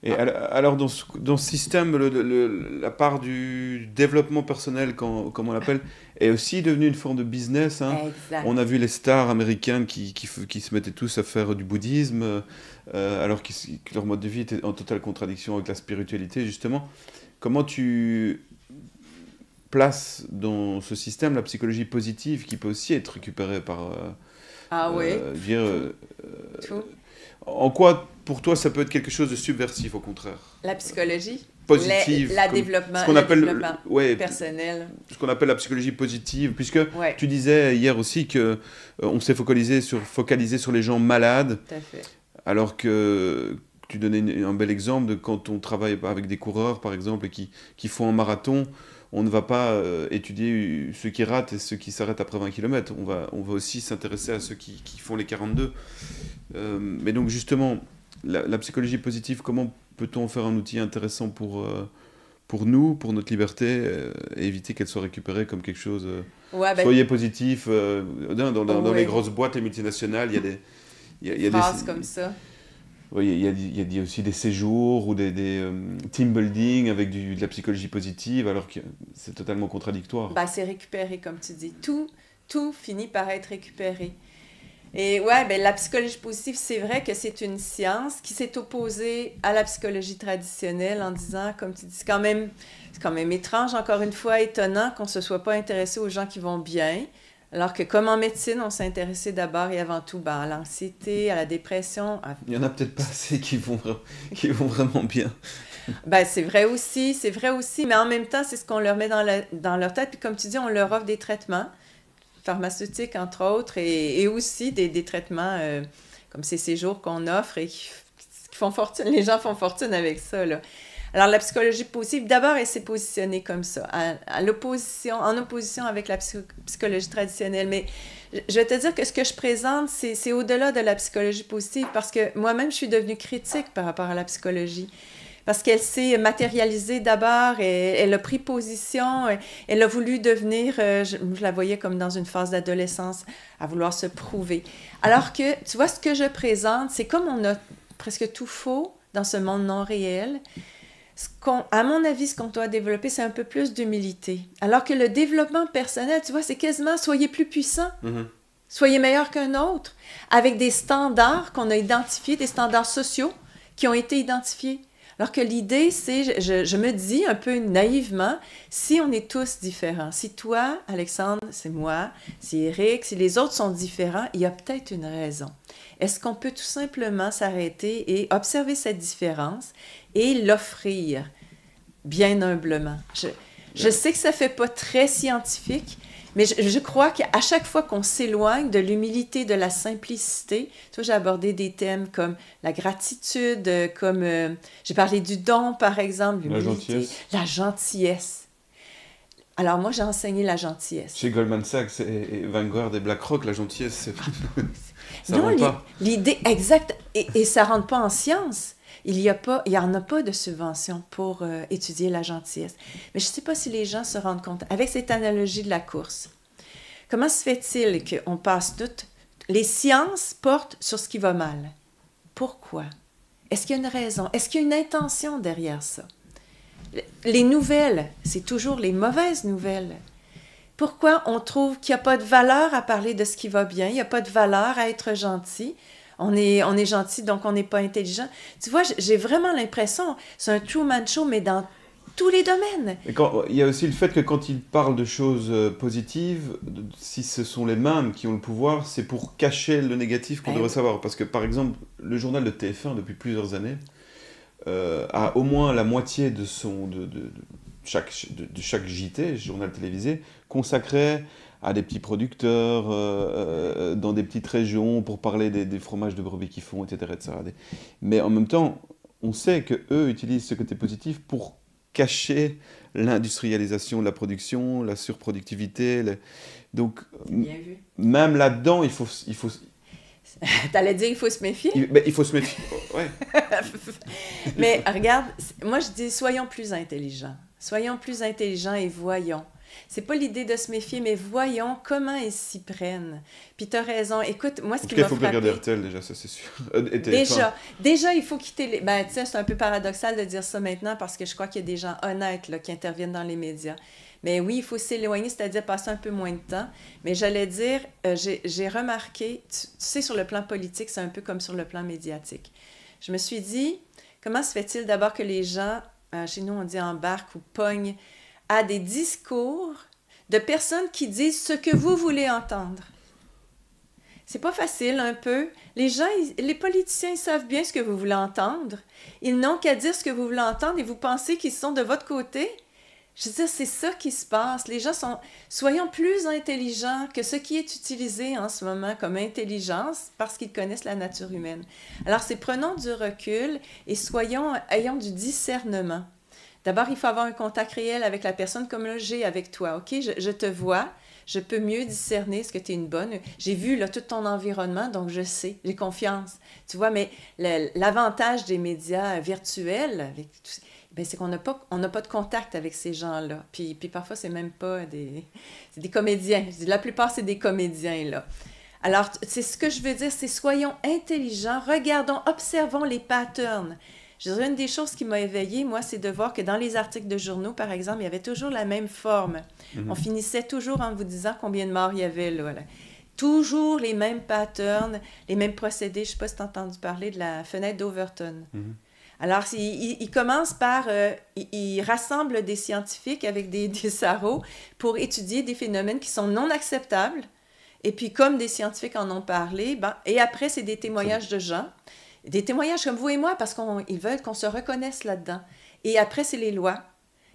Et alors, dans ce système, la part du développement personnel, comme on l'appelle, est aussi devenue une forme de business. Hein. Exact. On a vu les stars américaines qui se mettaient tous à faire du bouddhisme, alors que leur mode de vie était en totale contradiction avec la spiritualité, justement. Comment tu places dans ce système la psychologie positive qui peut aussi être récupérée par... Tout. En quoi, pour toi, ça peut être quelque chose de subversif, au contraire? La psychologie Positive. Développement, ce qu'on appelle développement personnel. Ce qu'on appelle la psychologie positive, puisque tu disais hier aussi que on s'est focalisé sur les gens malades. Tout à fait. Alors que tu donnais un bel exemple de quand on travaille avec des coureurs, par exemple, et qui font un marathon, on ne va pas étudier ceux qui ratent et ceux qui s'arrêtent après 20 km. On va aussi s'intéresser à ceux qui font les 42. Mais donc justement, la psychologie positive, comment peut-on en faire un outil intéressant pour nous, pour notre liberté, et éviter qu'elle soit récupérée comme quelque chose... Soyez positif. Dans les grosses boîtes, les multinationales, il y a phrases comme ça. Oui, il y a aussi des séjours ou des team building avec de la psychologie positive, alors que c'est totalement contradictoire. C'est récupéré, comme tu dis. Tout finit par être récupéré. Et la psychologie positive, c'est vrai que c'est une science qui s'est opposée à la psychologie traditionnelle en disant, comme tu dis, c'est quand même étrange, encore une fois, étonnant qu'on ne se soit pas intéressé aux gens qui vont bien. Alors que comme en médecine, on s'est intéressé d'abord et avant tout à l'anxiété, à la dépression. Il n'y en a peut-être pas assez qui vont vraiment bien. C'est vrai aussi, mais en même temps, c'est ce qu'on leur met dans leur tête. Puis comme tu dis, on leur offre des traitements pharmaceutiques, entre autres, et aussi des traitements comme ces séjours qu'on offre et qui font fortune. Les gens font fortune avec ça, là. Alors, la psychologie positive, d'abord, elle s'est positionnée comme ça, en opposition avec la psychologie traditionnelle. Mais je vais te dire que ce que je présente, c'est au-delà de la psychologie positive, parce que moi-même, je suis devenue critique par rapport à la psychologie. Parce qu'elle s'est matérialisée d'abord, elle a pris position, elle a voulu devenir, je la voyais comme dans une phase d'adolescence, à vouloir se prouver. Alors que, tu vois, ce que je présente, c'est comme on a presque tout faux dans ce monde non réel. À mon avis, ce qu'on doit développer, c'est un peu plus d'humilité. Alors que le développement personnel, tu vois, c'est quasiment soyez plus puissant, soyez meilleur qu'un autre, avec des standards qu'on a identifiés, des standards sociaux qui ont été identifiés. Alors que l'idée, c'est, je me dis un peu naïvement, si on est tous différents, si toi, Alexandre, c'est moi, si Eric, si les autres sont différents, il y a peut-être une raison. Est-ce qu'on peut tout simplement s'arrêter et observer cette différence et l'offrir bien humblement? Je sais que ça ne fait pas très scientifique, mais je crois qu'à chaque fois qu'on s'éloigne de l'humilité, de la simplicité, tu vois, j'ai abordé des thèmes comme la gratitude, comme j'ai parlé du don, par exemple, l'humilité, la gentillesse. Alors moi, j'ai enseigné la gentillesse. Chez Goldman Sachs et Vanguard et BlackRock, la gentillesse, ça non, rentre pas. L'idée exacte, et ça ne rentre pas en science. Il n'y en a pas de subvention pour étudier la gentillesse. Mais je ne sais pas si les gens se rendent compte. Avec cette analogie de la course, comment se fait-il qu'on passe toutes... Les sciences portent sur ce qui va mal. Pourquoi? Est-ce qu'il y a une raison? Est-ce qu'il y a une intention derrière ça? Les nouvelles, c'est toujours les mauvaises nouvelles. Pourquoi on trouve qu'il n'y a pas de valeur à parler de ce qui va bien? Il n'y a pas de valeur à être gentil? On est gentil, donc on n'est pas intelligent. Tu vois, j'ai vraiment l'impression, c'est un Truman Show, mais dans tous les domaines. Il y a aussi le fait que quand ils parlent de choses positives, si ce sont les mêmes qui ont le pouvoir, c'est pour cacher le négatif qu'on devrait savoir. Parce que, par exemple, le journal de TF1, depuis plusieurs années, a au moins la moitié de chaque JT, journal télévisé, consacré à des petits producteurs dans des petites régions pour parler des fromages de brebis qu'ils font, etc., etc. Mais en même temps, on sait qu'eux utilisent ce côté positif pour cacher l'industrialisation de la production, la surproductivité. Donc, bien vu. Même là-dedans, il faut T'allais dire il faut se méfier? Il faut se méfier, ouais. Mais regarde, moi je dis soyons plus intelligents. Soyons plus intelligents et voyons. C'est pas l'idée de se méfier, mais voyons comment ils s'y prennent. Puis t'as raison. Écoute, moi, ce qui m'a frappé... il faut plus regarder RTL, déjà, ça, c'est sûr. Déjà, il faut quitter les... Ben, tu sais, c'est un peu paradoxal de dire ça maintenant parce que je crois qu'il y a des gens honnêtes là, qui interviennent dans les médias. Mais oui, il faut s'éloigner, c'est-à-dire passer un peu moins de temps. Mais j'allais dire, j'ai remarqué, tu sais, sur le plan politique, c'est un peu comme sur le plan médiatique. Je me suis dit, comment se fait-il d'abord que les gens, chez nous on dit embarquent ou pognent, à des discours de personnes qui disent ce que vous voulez entendre. C'est pas facile un peu. Les gens, les politiciens, ils savent bien ce que vous voulez entendre. Ils n'ont qu'à dire ce que vous voulez entendre et vous pensez qu'ils sont de votre côté. Je veux dire, c'est ça qui se passe. Les gens sont... Soyons plus intelligents que ce qui est utilisé en ce moment comme intelligence parce qu'ils connaissent la nature humaine. Alors, prenons du recul et ayons du discernement. D'abord, il faut avoir un contact réel avec la personne comme là, j'ai avec toi. OK, je te vois, je peux mieux discerner ce que tu es une bonne. J'ai vu là, tout ton environnement, donc je sais, j'ai confiance. Tu vois, mais l'avantage des médias virtuels, c'est qu'on n'a pas de contact avec ces gens-là. Puis parfois, c'est même pas c'est des comédiens. La plupart, c'est des comédiens, là. Alors, c'est ce que je veux dire, c'est soyons intelligents, regardons, observons les patterns. Je dirais, une des choses qui m'a éveillée, moi, c'est de voir que dans les articles de journaux, par exemple, il y avait toujours la même forme. Mm-hmm. On finissait toujours en vous disant combien de morts il y avait là. Toujours les mêmes patterns, les mêmes procédés. Je ne sais pas si tu as entendu parler de la fenêtre d'Overton. Mm-hmm. Alors, il commence par... il rassemble des scientifiques avec des sarraux pour étudier des phénomènes qui sont non acceptables. Et puis, comme des scientifiques en ont parlé, et après, c'est des témoignages de gens. Des témoignages comme vous et moi, parce qu'ils veulent qu'on se reconnaisse là-dedans. Et après, c'est les lois.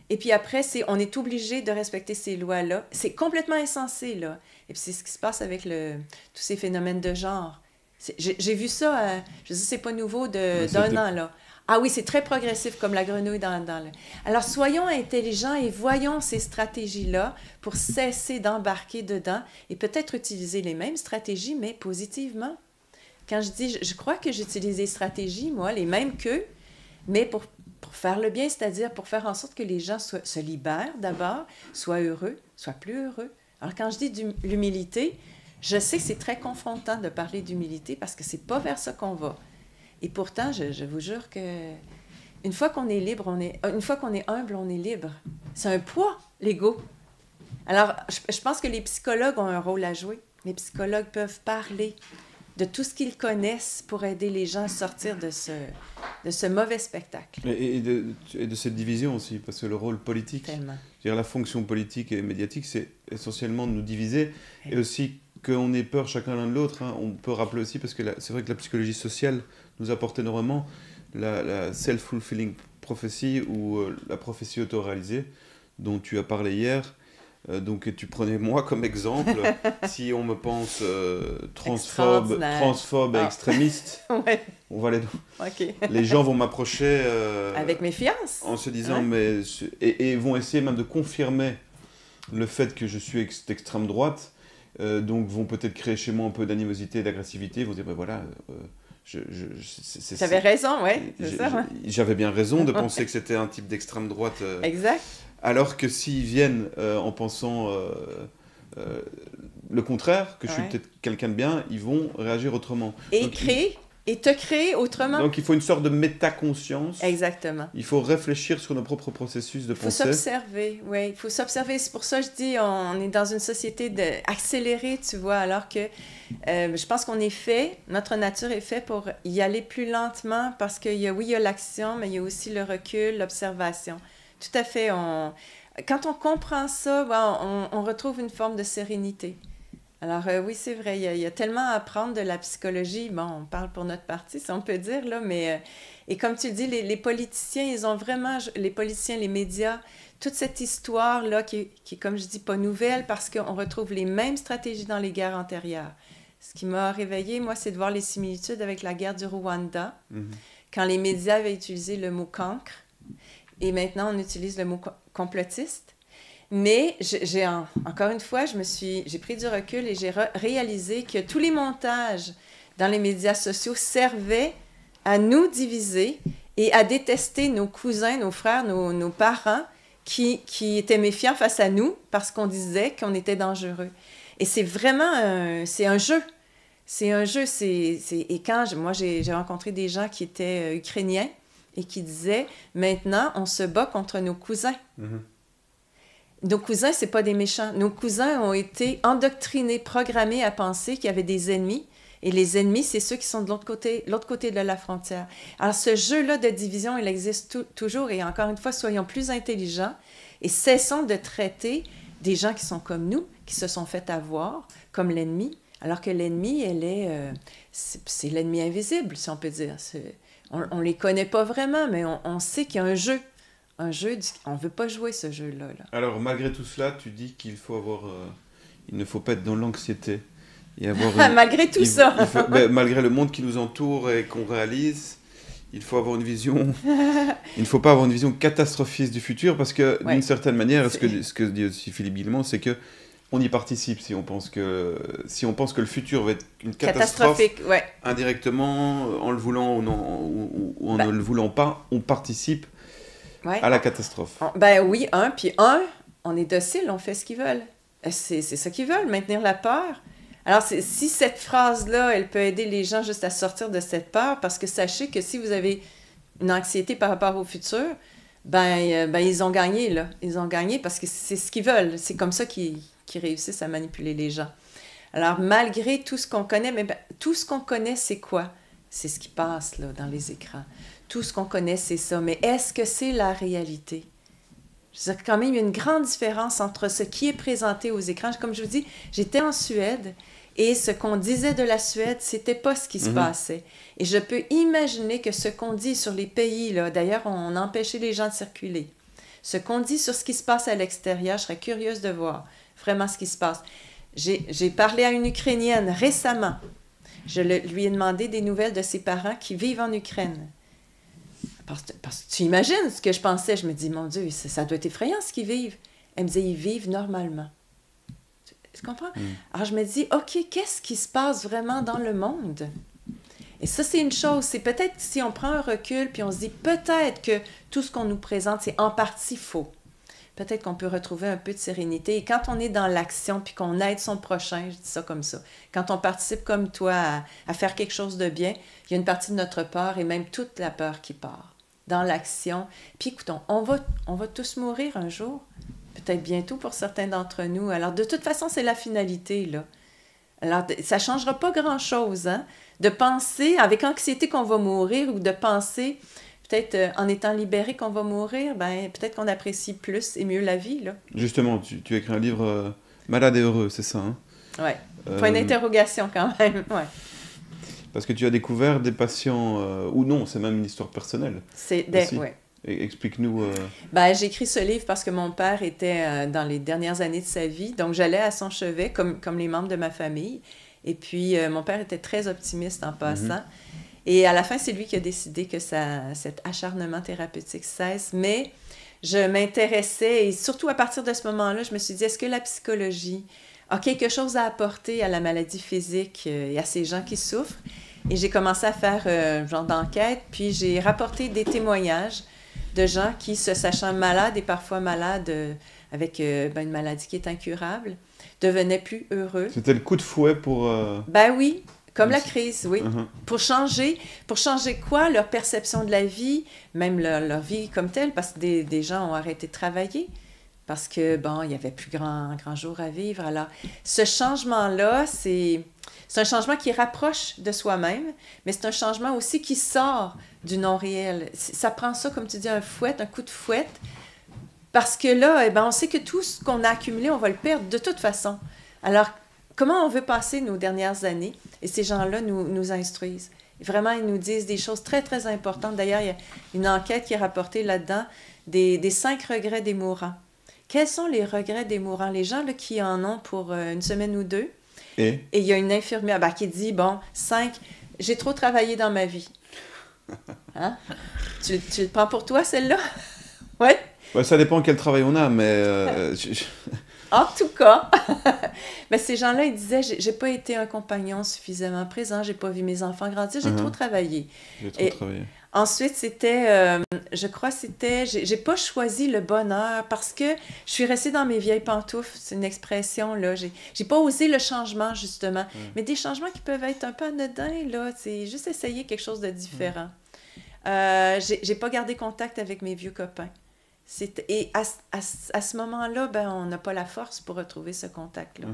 Et puis après, on est obligé de respecter ces lois-là. C'est complètement insensé, là. Et puis c'est ce qui se passe avec tous ces phénomènes de genre. J'ai vu ça, je dis, c'est pas nouveau Ouais, d'un an, là. Ah oui, c'est très progressif, comme la grenouille dans le... Alors, soyons intelligents et voyons ces stratégies-là pour cesser d'embarquer dedans et peut-être utiliser les mêmes stratégies, mais positivement. Quand je dis, je crois que j'utilise des stratégies, moi, les mêmes qu'eux, mais pour faire le bien, c'est-à-dire pour faire en sorte que les gens se libèrent d'abord, soient heureux, soient plus heureux. Alors, quand je dis l'humilité, je sais que c'est très confrontant de parler d'humilité parce que c'est pas vers ça qu'on va. Et pourtant, je vous jure que une fois qu'on est libre, une fois qu'on est humble, on est libre. C'est un poids, l'ego. Alors, je pense que les psychologues ont un rôle à jouer. Les psychologues peuvent parler de tout ce qu'ils connaissent pour aider les gens à sortir de ce mauvais spectacle. Et de cette division aussi, parce que le rôle politique, Tellement. c'est-à-dire la fonction politique et médiatique, c'est essentiellement de nous diviser, et aussi qu'on ait peur chacun l'un de l'autre. Hein. On peut rappeler aussi, parce que c'est vrai que la psychologie sociale nous apporte énormément, la self-fulfilling prophecy, ou la prophétie auto-réalisée, dont tu as parlé hier. Donc tu prenais moi comme exemple, si on me pense transphobe et extrémiste, Ouais. on va OK. les gens vont m'approcher Avec méfiance. en se disant, et vont essayer même de confirmer le fait que je suis d'extrême droite, donc vont peut-être créer chez moi un peu d'animosité, d'agressivité, vont dire, ben voilà, J'avais raison, oui, c'est ça. Ouais. J'avais bien raison de penser que c'était un type d'extrême droite. Exact. Alors que s'ils viennent en pensant le contraire, que je suis peut-être quelqu'un de bien, ils vont réagir autrement. Et te créer autrement. Donc il faut une sorte de métaconscience. Exactement. Il faut réfléchir sur nos propres processus de pensée. Il faut s'observer, oui. Il faut s'observer. C'est pour ça que je dis, on est dans une société accélérée, tu vois, alors que je pense qu'on est fait, notre nature est faite pour y aller plus lentement parce qu'il y a l'action, mais il y a aussi le recul, l'observation. Tout à fait. Quand on comprend ça, on retrouve une forme de sérénité. Alors oui, c'est vrai, il y a tellement à apprendre de la psychologie. Bon, on parle pour notre parti, si on peut dire, là, mais... et comme tu le dis, les politiciens, ils ont vraiment... Les politiciens, les médias, toute cette histoire-là qui est, comme je dis, pas nouvelle parce qu'on retrouve les mêmes stratégies dans les guerres antérieures. Ce qui m'a réveillée, moi, c'est de voir les similitudes avec la guerre du Rwanda, quand les médias avaient utilisé le mot « cancre », et maintenant, on utilise le mot « complotiste ». Mais encore une fois, j'ai pris du recul et j'ai réalisé que tous les montages dans les médias sociaux servaient à nous diviser et à détester nos cousins, nos frères, nos parents qui étaient méfiants face à nous parce qu'on disait qu'on était dangereux. Et c'est vraiment c'est un jeu. C'est un jeu. Et moi, j'ai rencontré des gens qui étaient ukrainiens et qui disaient, maintenant, on se bat contre nos cousins. Nos cousins, c'est pas des méchants. Nos cousins ont été endoctrinés, programmés à penser qu'il y avait des ennemis. Et les ennemis, c'est ceux qui sont de l'autre côté de la frontière. Alors, ce jeu-là de division, il existe toujours. Et encore une fois, soyons plus intelligents et cessons de traiter des gens qui sont comme nous, qui se sont fait avoir, comme l'ennemi. Alors que l'ennemi, c'est l'ennemi invisible, si on peut dire. On ne les connaît pas vraiment, mais on sait qu'il y a un jeu. On ne veut pas jouer ce jeu-là. Là. Alors, malgré tout cela, tu dis qu'il faut avoir... il ne faut pas être dans l'anxiété. Et avoir malgré tout ça. Malgré le monde qui nous entoure et qu'on réalise, il faut avoir une vision... il ne faut pas avoir une vision catastrophiste du futur, parce que, d'une certaine manière, ce que dit aussi Philippe Guillemont, c'est que on y participe si on pense que le futur va être une catastrophe, indirectement, en le voulant ou, non, ou en ne le voulant pas, on participe à la catastrophe. Oui, on est docile, on fait ce qu'ils veulent. C'est ça qu'ils veulent, maintenir la peur. Alors, si cette phrase-là, elle peut aider les gens juste à sortir de cette peur, parce que sachez que si vous avez une anxiété par rapport au futur, ils ont gagné, là. Ils ont gagné parce que c'est ce qu'ils veulent. C'est comme ça qu'ils réussissent à manipuler les gens. Alors, malgré tout ce qu'on connaît, tout ce qu'on connaît, c'est quoi? C'est ce qui passe, là, dans les écrans. Tout ce qu'on connaît, c'est ça. Mais est-ce que c'est la réalité? Je veux dire, quand même, il y a une grande différence entre ce qui est présenté aux écrans. Comme je vous dis, j'étais en Suède et ce qu'on disait de la Suède, c'était pas ce qui se passait. Et je peux imaginer que ce qu'on dit sur les pays, là, d'ailleurs, on empêchait les gens de circuler. Ce qu'on dit sur ce qui se passe à l'extérieur, je serais curieuse de voir vraiment ce qui se passe. J'ai parlé à une Ukrainienne récemment. lui ai demandé des nouvelles de ses parents qui vivent en Ukraine. Parce que tu imagines ce que je pensais. Je me dis, mon Dieu, ça doit être effrayant ce qu'ils vivent. Elle me disait, ils vivent normalement. Tu comprends? Alors je me dis, OK, qu'est-ce qui se passe vraiment dans le monde? Et ça, c'est une chose. C'est peut-être si on prend un recul puis on se dit peut-être que tout ce qu'on nous présente, c'est en partie faux. Peut-être qu'on peut retrouver un peu de sérénité. Et quand on est dans l'action puis qu'on aide son prochain, je dis ça comme ça, quand on participe comme toi à faire quelque chose de bien, il y a une partie de notre peur et même toute la peur qui part dans l'action. Puis écoutons, on va tous mourir un jour, peut-être bientôt pour certains d'entre nous. Alors de toute façon, c'est la finalité, là. Alors ça ne changera pas grand-chose, hein, de penser avec anxiété qu'on va mourir ou de penser peut-être en étant libéré qu'on va mourir, ben peut-être qu'on apprécie plus et mieux la vie, là. Justement, tu as écrit un livre Malade et heureux, c'est ça, hein? Oui. Point d'interrogation quand même, ouais. Parce que tu as découvert des patients, ou non, c'est même une histoire personnelle. Ouais. Explique-nous. Ben, j'ai écrit ce livre parce que mon père était dans les dernières années de sa vie, donc j'allais à son chevet, comme les membres de ma famille. Et puis, mon père était très optimiste en passant. Et à la fin, c'est lui qui a décidé que cet acharnement thérapeutique cesse. Mais je m'intéressais, et surtout à partir de ce moment-là, je me suis dit, est-ce que la psychologie a quelque chose à apporter à la maladie physique et à ces gens qui souffrent? Et j'ai commencé à faire un genre d'enquête, puis j'ai rapporté des témoignages de gens qui, se sachant malades et parfois malades avec une maladie qui est incurable, devenaient plus heureux. C'était le coup de fouet pour... Ben oui, comme la crise, oui. Pour changer quoi? Leur perception de la vie, même leur vie comme telle, parce que des gens ont arrêté de travailler, parce que, bon, il n'y avait plus grand jour à vivre. Alors, ce changement-là, c'est un changement qui rapproche de soi-même, mais c'est un changement aussi qui sort du non-réel. Ça prend ça, comme tu dis, un coup de fouet, parce que là, on sait que tout ce qu'on a accumulé, on va le perdre de toute façon. Alors, comment on veut passer nos dernières années? Et ces gens-là nous instruisent. Vraiment, ils nous disent des choses très, très importantes. D'ailleurs, il y a une enquête qui est rapportée là-dedans des 5 regrets des mourants. Quels sont les regrets des mourants? Les gens là, qui en ont pour une semaine ou deux. Et il y a une infirmière qui dit, 5, j'ai trop travaillé dans ma vie. Hein? Tu le prends pour toi, celle-là? Oui? Ouais, ça dépend quel travail on a, mais... En tout cas, mais ces gens-là, ils disaient, j'ai pas été un compagnon suffisamment présent, j'ai pas vu mes enfants grandir, j'ai trop travaillé. J'ai trop travaillé. Ensuite, je crois j'ai pas choisi le bonheur parce que je suis restée dans mes vieilles pantoufles, c'est une expression, là. J'ai pas osé le changement, justement. Mais des changements qui peuvent être un peu anodins, là. C'est juste essayer quelque chose de différent. J'ai pas gardé contact avec mes vieux copains. Et à ce moment-là, on n'a pas la force pour retrouver ce contact-là.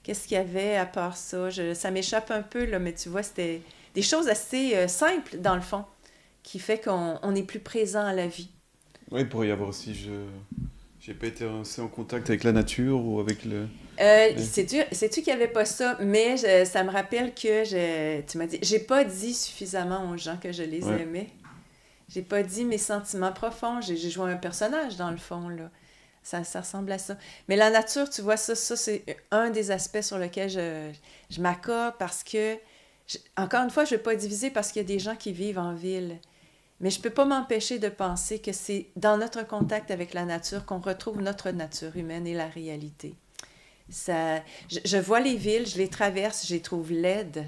Qu'est-ce qu'il y avait à part ça? Ça m'échappe un peu, là, mais tu vois, c'était des choses assez simples, dans le fond, qui fait qu'on est plus présent à la vie. Oui, il pourrait y avoir aussi, j'ai pas été assez en contact avec la nature ou avec le... Sais-tu qu'il n'y avait pas ça? Mais ça me rappelle que tu m'as dit, j'ai pas dit suffisamment aux gens que je les aimais. J'ai pas dit mes sentiments profonds. J'ai joué un personnage, dans le fond, là. Ça ressemble à ça. Mais la nature, tu vois, ça c'est un des aspects sur lesquels je m'accorde parce que, encore une fois, je ne vais pas diviser parce qu'il y a des gens qui vivent en ville. Mais je ne peux pas m'empêcher de penser que c'est dans notre contact avec la nature qu'on retrouve notre nature humaine et la réalité. Je vois les villes, je les traverse, je les trouve laides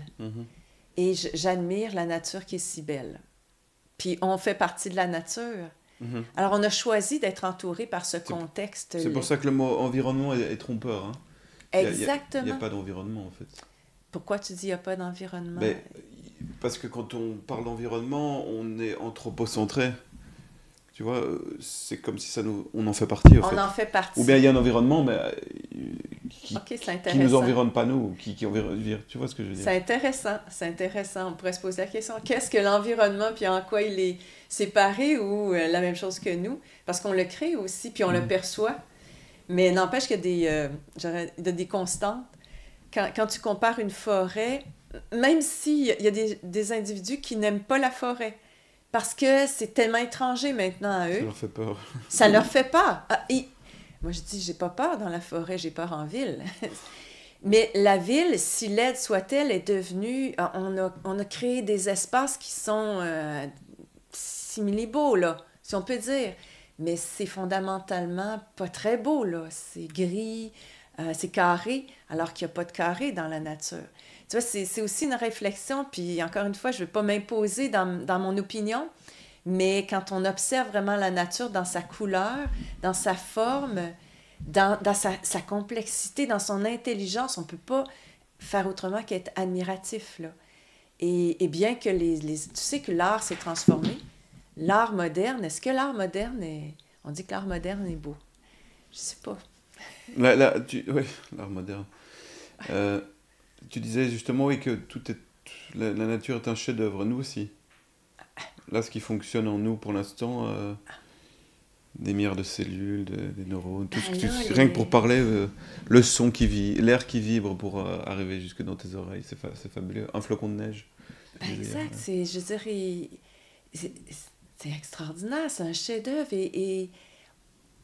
et j'admire la nature qui est si belle. Puis on fait partie de la nature. Alors on a choisi d'être entouré par ce contexte. C'est pour ça que le mot environnement est trompeur. Hein. Exactement. Il n'y a pas d'environnement, en fait. Pourquoi tu dis qu'il n'y a pas d'environnement? Parce que quand on parle d'environnement, on est anthropocentré. Tu vois, c'est comme si on en fait partie, en fait. On en fait partie. Ou bien il y a un environnement, mais qui ne nous environne pas, nous, qui environne... Tu vois ce que je veux dire? C'est intéressant. On pourrait se poser la question, qu'est-ce que l'environnement, puis en quoi il est séparé ou la même chose que nous? Parce qu'on le crée aussi, puis on le perçoit. Mais n'empêche qu'il y a des constantes. Quand tu compares une forêt, même s'il y a des individus qui n'aiment pas la forêt, parce que c'est tellement étranger maintenant à eux. Ça leur fait peur. Ça leur fait peur. Moi, je dis, j'ai pas peur dans la forêt, j'ai peur en ville. Mais la ville, si laide soit-elle, est devenue... On a créé des espaces qui sont simili-beaux, là, si on peut dire. Mais c'est fondamentalement pas très beau, là. C'est gris, c'est carré, alors qu'il n'y a pas de carré dans la nature. Tu vois, c'est aussi une réflexion, puis encore une fois, je ne veux pas m'imposer dans mon opinion, mais quand on observe vraiment la nature dans sa couleur, dans sa forme, dans sa complexité, dans son intelligence, on ne peut pas faire autrement qu'être admiratif, là. Et bien que tu sais que l'art s'est transformé, l'art moderne, est-ce que l'art moderne est... On dit que l'art moderne est beau. Je sais pas. Oui, l'art moderne. Tu disais justement, oui, que la nature est un chef-d'œuvre, nous aussi. Là, ce qui fonctionne en nous pour l'instant, des milliards de cellules, des neurones, rien que pour parler, le son l'air qui vibre pour arriver jusque dans tes oreilles, c'est fabuleux. Un flocon de neige. Exact, je veux dire, c'est extraordinaire, c'est un chef-d'œuvre et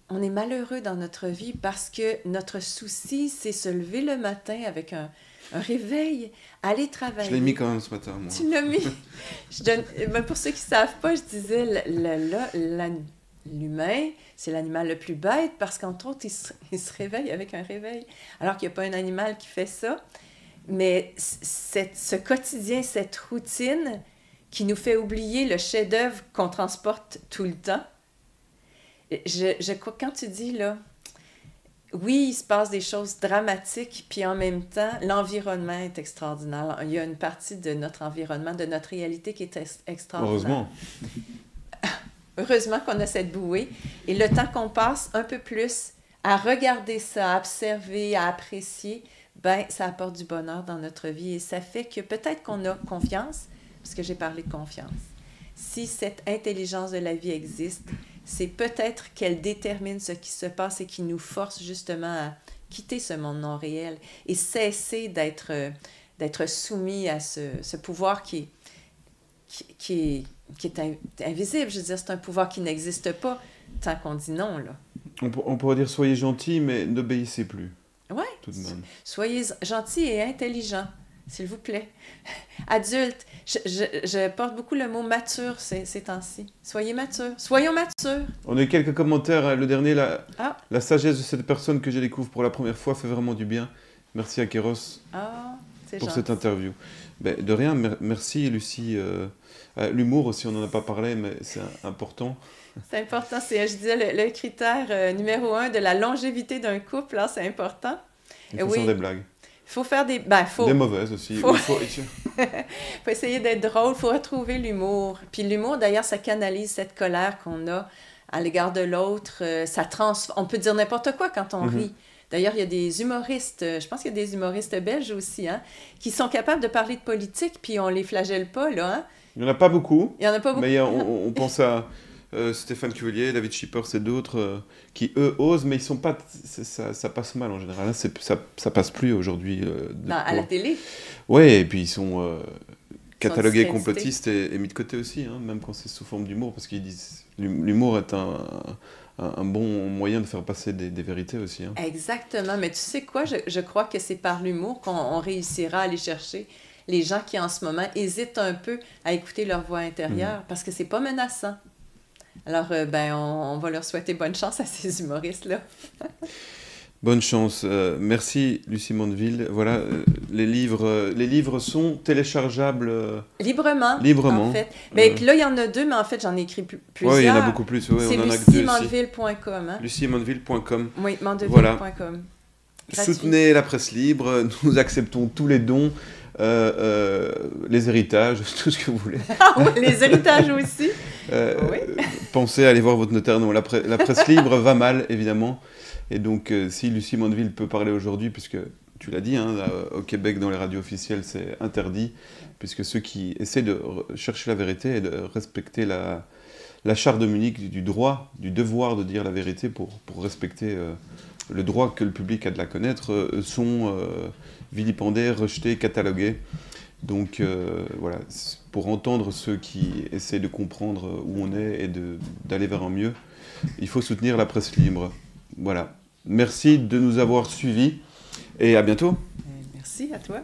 on est malheureux dans notre vie parce que notre souci, c'est se lever le matin avec un réveil, aller travailler. Je l'ai mis quand même ce matin, moi. Tu l'as mis? Pour ceux qui ne savent pas, je disais, l'humain, c'est l'animal le plus bête parce qu'entre autres, il se réveille avec un réveil. Alors qu'il n'y a pas un animal qui fait ça. Mais ce quotidien, cette routine qui nous fait oublier le chef-d'œuvre qu'on transporte tout le temps, je crois, quand tu dis là, oui, il se passe des choses dramatiques, puis en même temps, l'environnement est extraordinaire. Il y a une partie de notre environnement, de notre réalité qui est extraordinaire. Heureusement qu'on a cette bouée. Et le temps qu'on passe un peu plus à regarder ça, à observer, à apprécier, ben ça apporte du bonheur dans notre vie. Et ça fait que peut-être qu'on a confiance, parce que j'ai parlé de confiance. Si cette intelligence de la vie existe, c'est peut-être qu'elle détermine ce qui se passe et qui nous force justement à quitter ce monde non réel et cesser d'être soumis à ce pouvoir qui est invisible. Je veux dire, c'est un pouvoir qui n'existe pas tant qu'on dit non, là. On pourrait dire soyez gentils, mais n'obéissez plus. Oui, tout de même. Soyez gentils et intelligents, s'il vous plaît. Adultes, je porte beaucoup le mot mature ces temps-ci. Soyez matures. Soyons matures. On a eu quelques commentaires. Le dernier, la sagesse de cette personne que je découvre pour la première fois fait vraiment du bien. Merci à Kéros pour cette interview. Ben, de rien, merci Lucie. L'humour aussi, on n'en a pas parlé, mais c'est important. C'est important. Je disais, le critère numéro 1 de la longévité d'un couple, là, c'est important. Il faut faire des blagues. Il faut faire des... Des mauvaises aussi. Faut essayer d'être drôle, il faut retrouver l'humour. Puis l'humour, d'ailleurs, ça canalise cette colère qu'on a à l'égard de l'autre. On peut dire n'importe quoi quand on rit. D'ailleurs, il y a des humoristes, je pense qu'il y a des humoristes belges aussi, hein, qui sont capables de parler de politique, puis on les flagelle pas, là. Hein. Il n'y en a pas beaucoup. Il n'y en a pas beaucoup. Mais on pense à Stéphane Cuvelier, David Schippers et d'autres qui, eux, osent, mais ils sont pas... Ça passe mal en général. Ça passe plus aujourd'hui. À la télé. Oui, et puis ils sont catalogués complotistes et mis de côté aussi, hein, même quand c'est sous forme d'humour, parce qu'ils disent l'humour est un bon moyen de faire passer des vérités aussi. Hein. Exactement, mais tu sais quoi, je crois que c'est par l'humour qu'on réussira à aller chercher les gens qui en ce moment hésitent un peu à écouter leur voix intérieure, parce que c'est pas menaçant. Alors, on va leur souhaiter bonne chance à ces humoristes-là. Bonne chance. Merci, Lucie Mondeville. Voilà, les livres sont téléchargeables... Librement, en fait. Puis là, il y en a 2, mais en fait, j'en ai écrit plusieurs. Oui, il y en a beaucoup plus. Ouais, c'est luciemondeville.com. Hein? luciemondeville.com. Oui, mondeville.com. Voilà. Soutenez la presse libre. Nous acceptons tous les dons. Les héritages, tout ce que vous voulez. Ah oui, les héritages aussi. Oui. Pensez à aller voir votre notaire. Non, la presse libre va mal, évidemment. Et donc, si Lucie Mondeville peut parler aujourd'hui, puisque tu l'as dit, hein, au Québec, dans les radios officielles, c'est interdit, puisque ceux qui essaient de chercher la vérité et de respecter la charte de Munich du droit, du devoir de dire la vérité pour respecter le droit que le public a de la connaître, sont vilipendés, rejetés, catalogués. Donc voilà, pour entendre ceux qui essaient de comprendre où on est et d'aller vers un mieux, il faut soutenir la presse libre. Voilà. Merci de nous avoir suivis et à bientôt. Merci à toi.